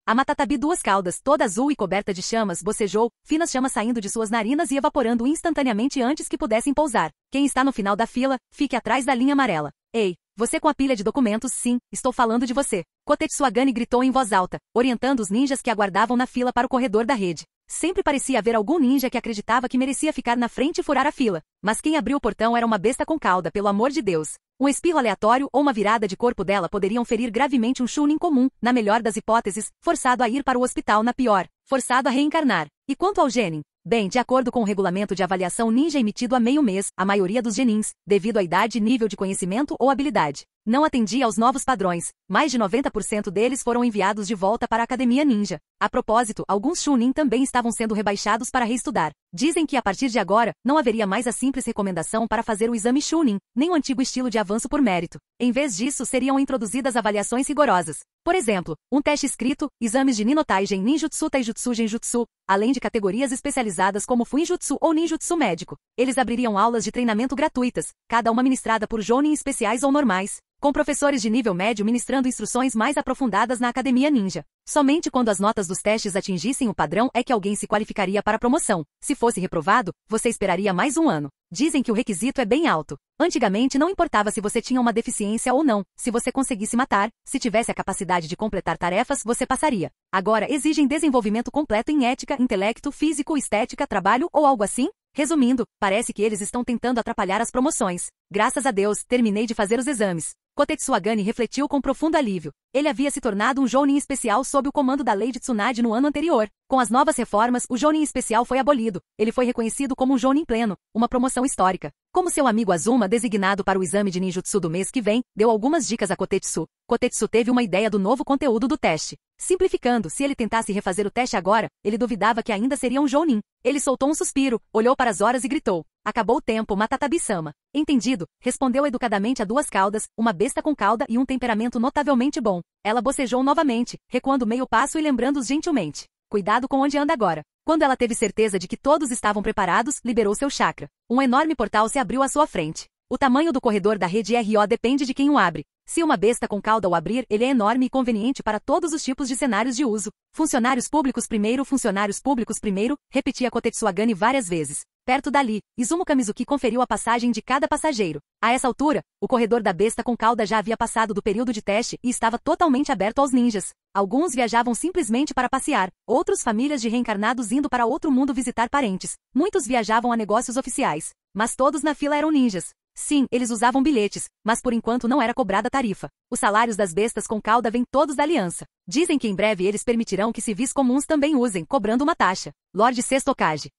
A Matatabi Duas Caudas, toda azul e coberta de chamas, bocejou, finas chamas saindo de suas narinas e evaporando instantaneamente antes que pudessem pousar. Quem está no final da fila, fique atrás da linha amarela. Ei, você com a pilha de documentos, sim, estou falando de você. Kotetsuagane gritou em voz alta, orientando os ninjas que aguardavam na fila para o corredor da rede. Sempre parecia haver algum ninja que acreditava que merecia ficar na frente e furar a fila. Mas quem abriu o portão era uma besta com cauda, pelo amor de Deus. Um espirro aleatório ou uma virada de corpo dela poderiam ferir gravemente um chunin comum, na melhor das hipóteses, forçado a ir para o hospital na pior, forçado a reencarnar. E quanto ao genin? Bem, de acordo com o regulamento de avaliação ninja emitido há meio mês, a maioria dos genins, devido à idade, nível de conhecimento ou habilidade, não atendia aos novos padrões. Mais de 90% deles foram enviados de volta para a Academia Ninja. A propósito, alguns chunin também estavam sendo rebaixados para reestudar. Dizem que a partir de agora, não haveria mais a simples recomendação para fazer o exame chunin, nem o antigo estilo de avanço por mérito. Em vez disso, seriam introduzidas avaliações rigorosas. Por exemplo, um teste escrito, exames de Ninotaijin Ninjutsu Taijutsu Genjutsu, além de categorias especializadas como Fuinjutsu ou Ninjutsu médico. Eles abririam aulas de treinamento gratuitas, cada uma ministrada por jounin especiais ou normais, com professores de nível médio ministrando instruções mais aprofundadas na Academia Ninja. Somente quando as notas dos testes atingissem o padrão é que alguém se qualificaria para a promoção. Se fosse reprovado, você esperaria mais um ano. Dizem que o requisito é bem alto. Antigamente não importava se você tinha uma deficiência ou não, se você conseguisse matar, se tivesse a capacidade de completar tarefas, você passaria. Agora exigem desenvolvimento completo em ética, intelecto, físico, estética, trabalho ou algo assim? Resumindo, parece que eles estão tentando atrapalhar as promoções. Graças a Deus, terminei de fazer os exames. Kotetsu Agani refletiu com profundo alívio. Ele havia se tornado um jounin especial sob o comando da lei de Tsunade no ano anterior. Com as novas reformas, o jounin especial foi abolido. Ele foi reconhecido como um jounin pleno, uma promoção histórica. Como seu amigo Azuma, designado para o exame de ninjutsu do mês que vem, deu algumas dicas a Kotetsu. Kotetsu teve uma ideia do novo conteúdo do teste. Simplificando, se ele tentasse refazer o teste agora, ele duvidava que ainda seria um jounin. Ele soltou um suspiro, olhou para as horas e gritou: "Acabou o tempo, Matatabi-sama." "Entendido", respondeu educadamente a duas caudas, uma besta com cauda e um temperamento notavelmente bom. Ela bocejou novamente, recuando meio passo e lembrando-os gentilmente: "Cuidado com onde anda agora." Quando ela teve certeza de que todos estavam preparados, liberou seu chakra. Um enorme portal se abriu à sua frente. O tamanho do corredor da rede RO depende de quem o abre. Se uma besta com cauda o abrir, ele é enorme e conveniente para todos os tipos de cenários de uso. Funcionários públicos primeiro, repetia Kotetsu Agani várias vezes. Perto dali, Izumo Kamizuki conferiu a passagem de cada passageiro. A essa altura, o corredor da besta com cauda já havia passado do período de teste e estava totalmente aberto aos ninjas. Alguns viajavam simplesmente para passear, outros famílias de reencarnados indo para outro mundo visitar parentes. Muitos viajavam a negócios oficiais. Mas todos na fila eram ninjas. Sim, eles usavam bilhetes, mas por enquanto não era cobrada tarifa. Os salários das bestas com cauda vêm todos da aliança. Dizem que em breve eles permitirão que civis comuns também usem, cobrando uma taxa. Lorde Sexto Hokage.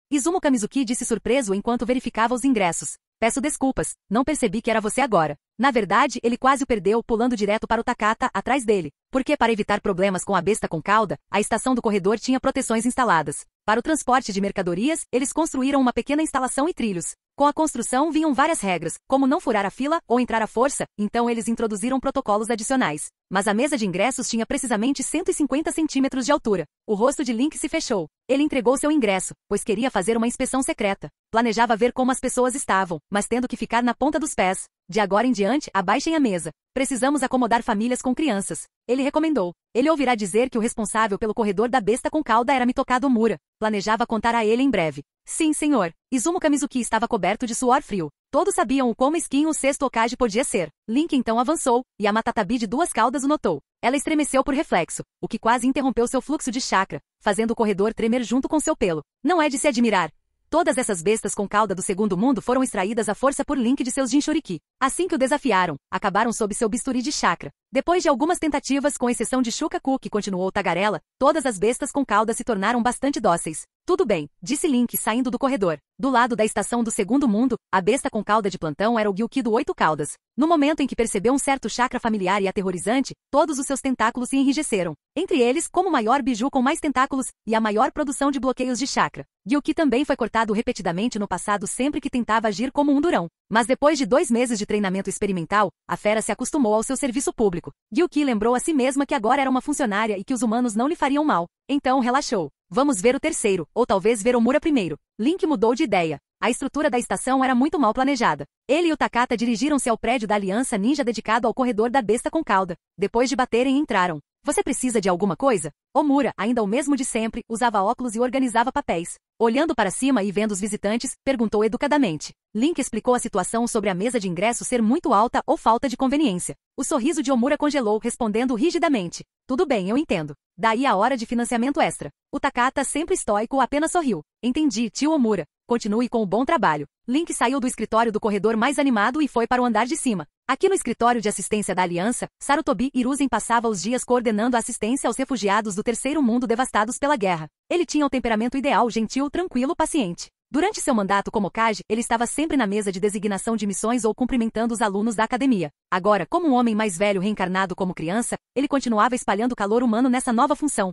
Izumo Kamizuki disse surpreso enquanto verificava os ingressos. "Peço desculpas, não percebi que era você agora." Na verdade, ele quase o perdeu pulando direto para o Takata, atrás dele. Porque para evitar problemas com a besta com cauda, a estação do corredor tinha proteções instaladas. Para o transporte de mercadorias, eles construíram uma pequena instalação e trilhos. Com a construção vinham várias regras, como não furar a fila ou entrar à força, então eles introduziram protocolos adicionais. Mas a mesa de ingressos tinha precisamente 150 centímetros de altura. O rosto de Link se fechou. Ele entregou seu ingresso, pois queria fazer uma inspeção secreta. Planejava ver como as pessoas estavam, mas tendo que ficar na ponta dos pés. "De agora em diante, abaixem a mesa. Precisamos acomodar famílias com crianças." Ele recomendou. Ele ouvirá dizer que o responsável pelo corredor da besta com cauda era Mitokado Mura. Planejava contar a ele em breve. "Sim, senhor." Izumo Kamizuki estava coberto de suor frio. Todos sabiam o quão mesquinho o sexto Hokage podia ser. Link então avançou, e a Matatabi de duas caudas o notou. Ela estremeceu por reflexo, o que quase interrompeu seu fluxo de chakra, fazendo o corredor tremer junto com seu pelo. Não é de se admirar. Todas essas bestas com cauda do segundo mundo foram extraídas à força por Link de seus Jinchuriki. Assim que o desafiaram, acabaram sob seu bisturi de chakra. Depois de algumas tentativas, com exceção de Shukaku que continuou tagarela, todas as bestas com cauda se tornaram bastante dóceis. "Tudo bem", disse Link saindo do corredor. Do lado da estação do segundo mundo, a besta com cauda de plantão era o Gyuki do Oito Caudas. No momento em que percebeu um certo chakra familiar e aterrorizante, todos os seus tentáculos se enrijeceram. Entre eles, como o maior biju com mais tentáculos, e a maior produção de bloqueios de chakra. Gyuki também foi cortado repetidamente no passado sempre que tentava agir como um durão. Mas depois de 2 meses de treinamento experimental, a fera se acostumou ao seu serviço público. Gyuki lembrou a si mesma que agora era uma funcionária e que os humanos não lhe fariam mal. Então relaxou. "Vamos ver o terceiro, ou talvez ver Omura primeiro." Link mudou de ideia. A estrutura da estação era muito mal planejada. Ele e o Takata dirigiram-se ao prédio da Aliança Ninja dedicado ao corredor da besta com cauda. Depois de baterem, entraram. Você precisa de alguma coisa? Omura, ainda o mesmo de sempre, usava óculos e organizava papéis. Olhando para cima e vendo os visitantes, perguntou educadamente. Link explicou a situação sobre a mesa de ingresso ser muito alta ou falta de conveniência. O sorriso de Omura congelou, respondendo rigidamente. Tudo bem, eu entendo. Daí a hora de financiamento extra. O Takata, sempre estoico, apenas sorriu. Entendi, tio Omura. Continue com o bom trabalho. Link saiu do escritório do corredor mais animado e foi para o andar de cima. Aqui no escritório de assistência da Aliança, Sarutobi Hiruzen passava os dias coordenando a assistência aos refugiados do terceiro mundo devastados pela guerra. Ele tinha o temperamento ideal, gentil, tranquilo, paciente. Durante seu mandato como Kage, ele estava sempre na mesa de designação de missões ou cumprimentando os alunos da academia. Agora, como um homem mais velho reencarnado como criança, ele continuava espalhando calor humano nessa nova função.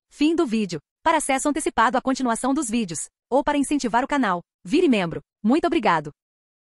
Fim do vídeo. Para acesso antecipado à continuação dos vídeos, ou para incentivar o canal, vire membro. Muito obrigado.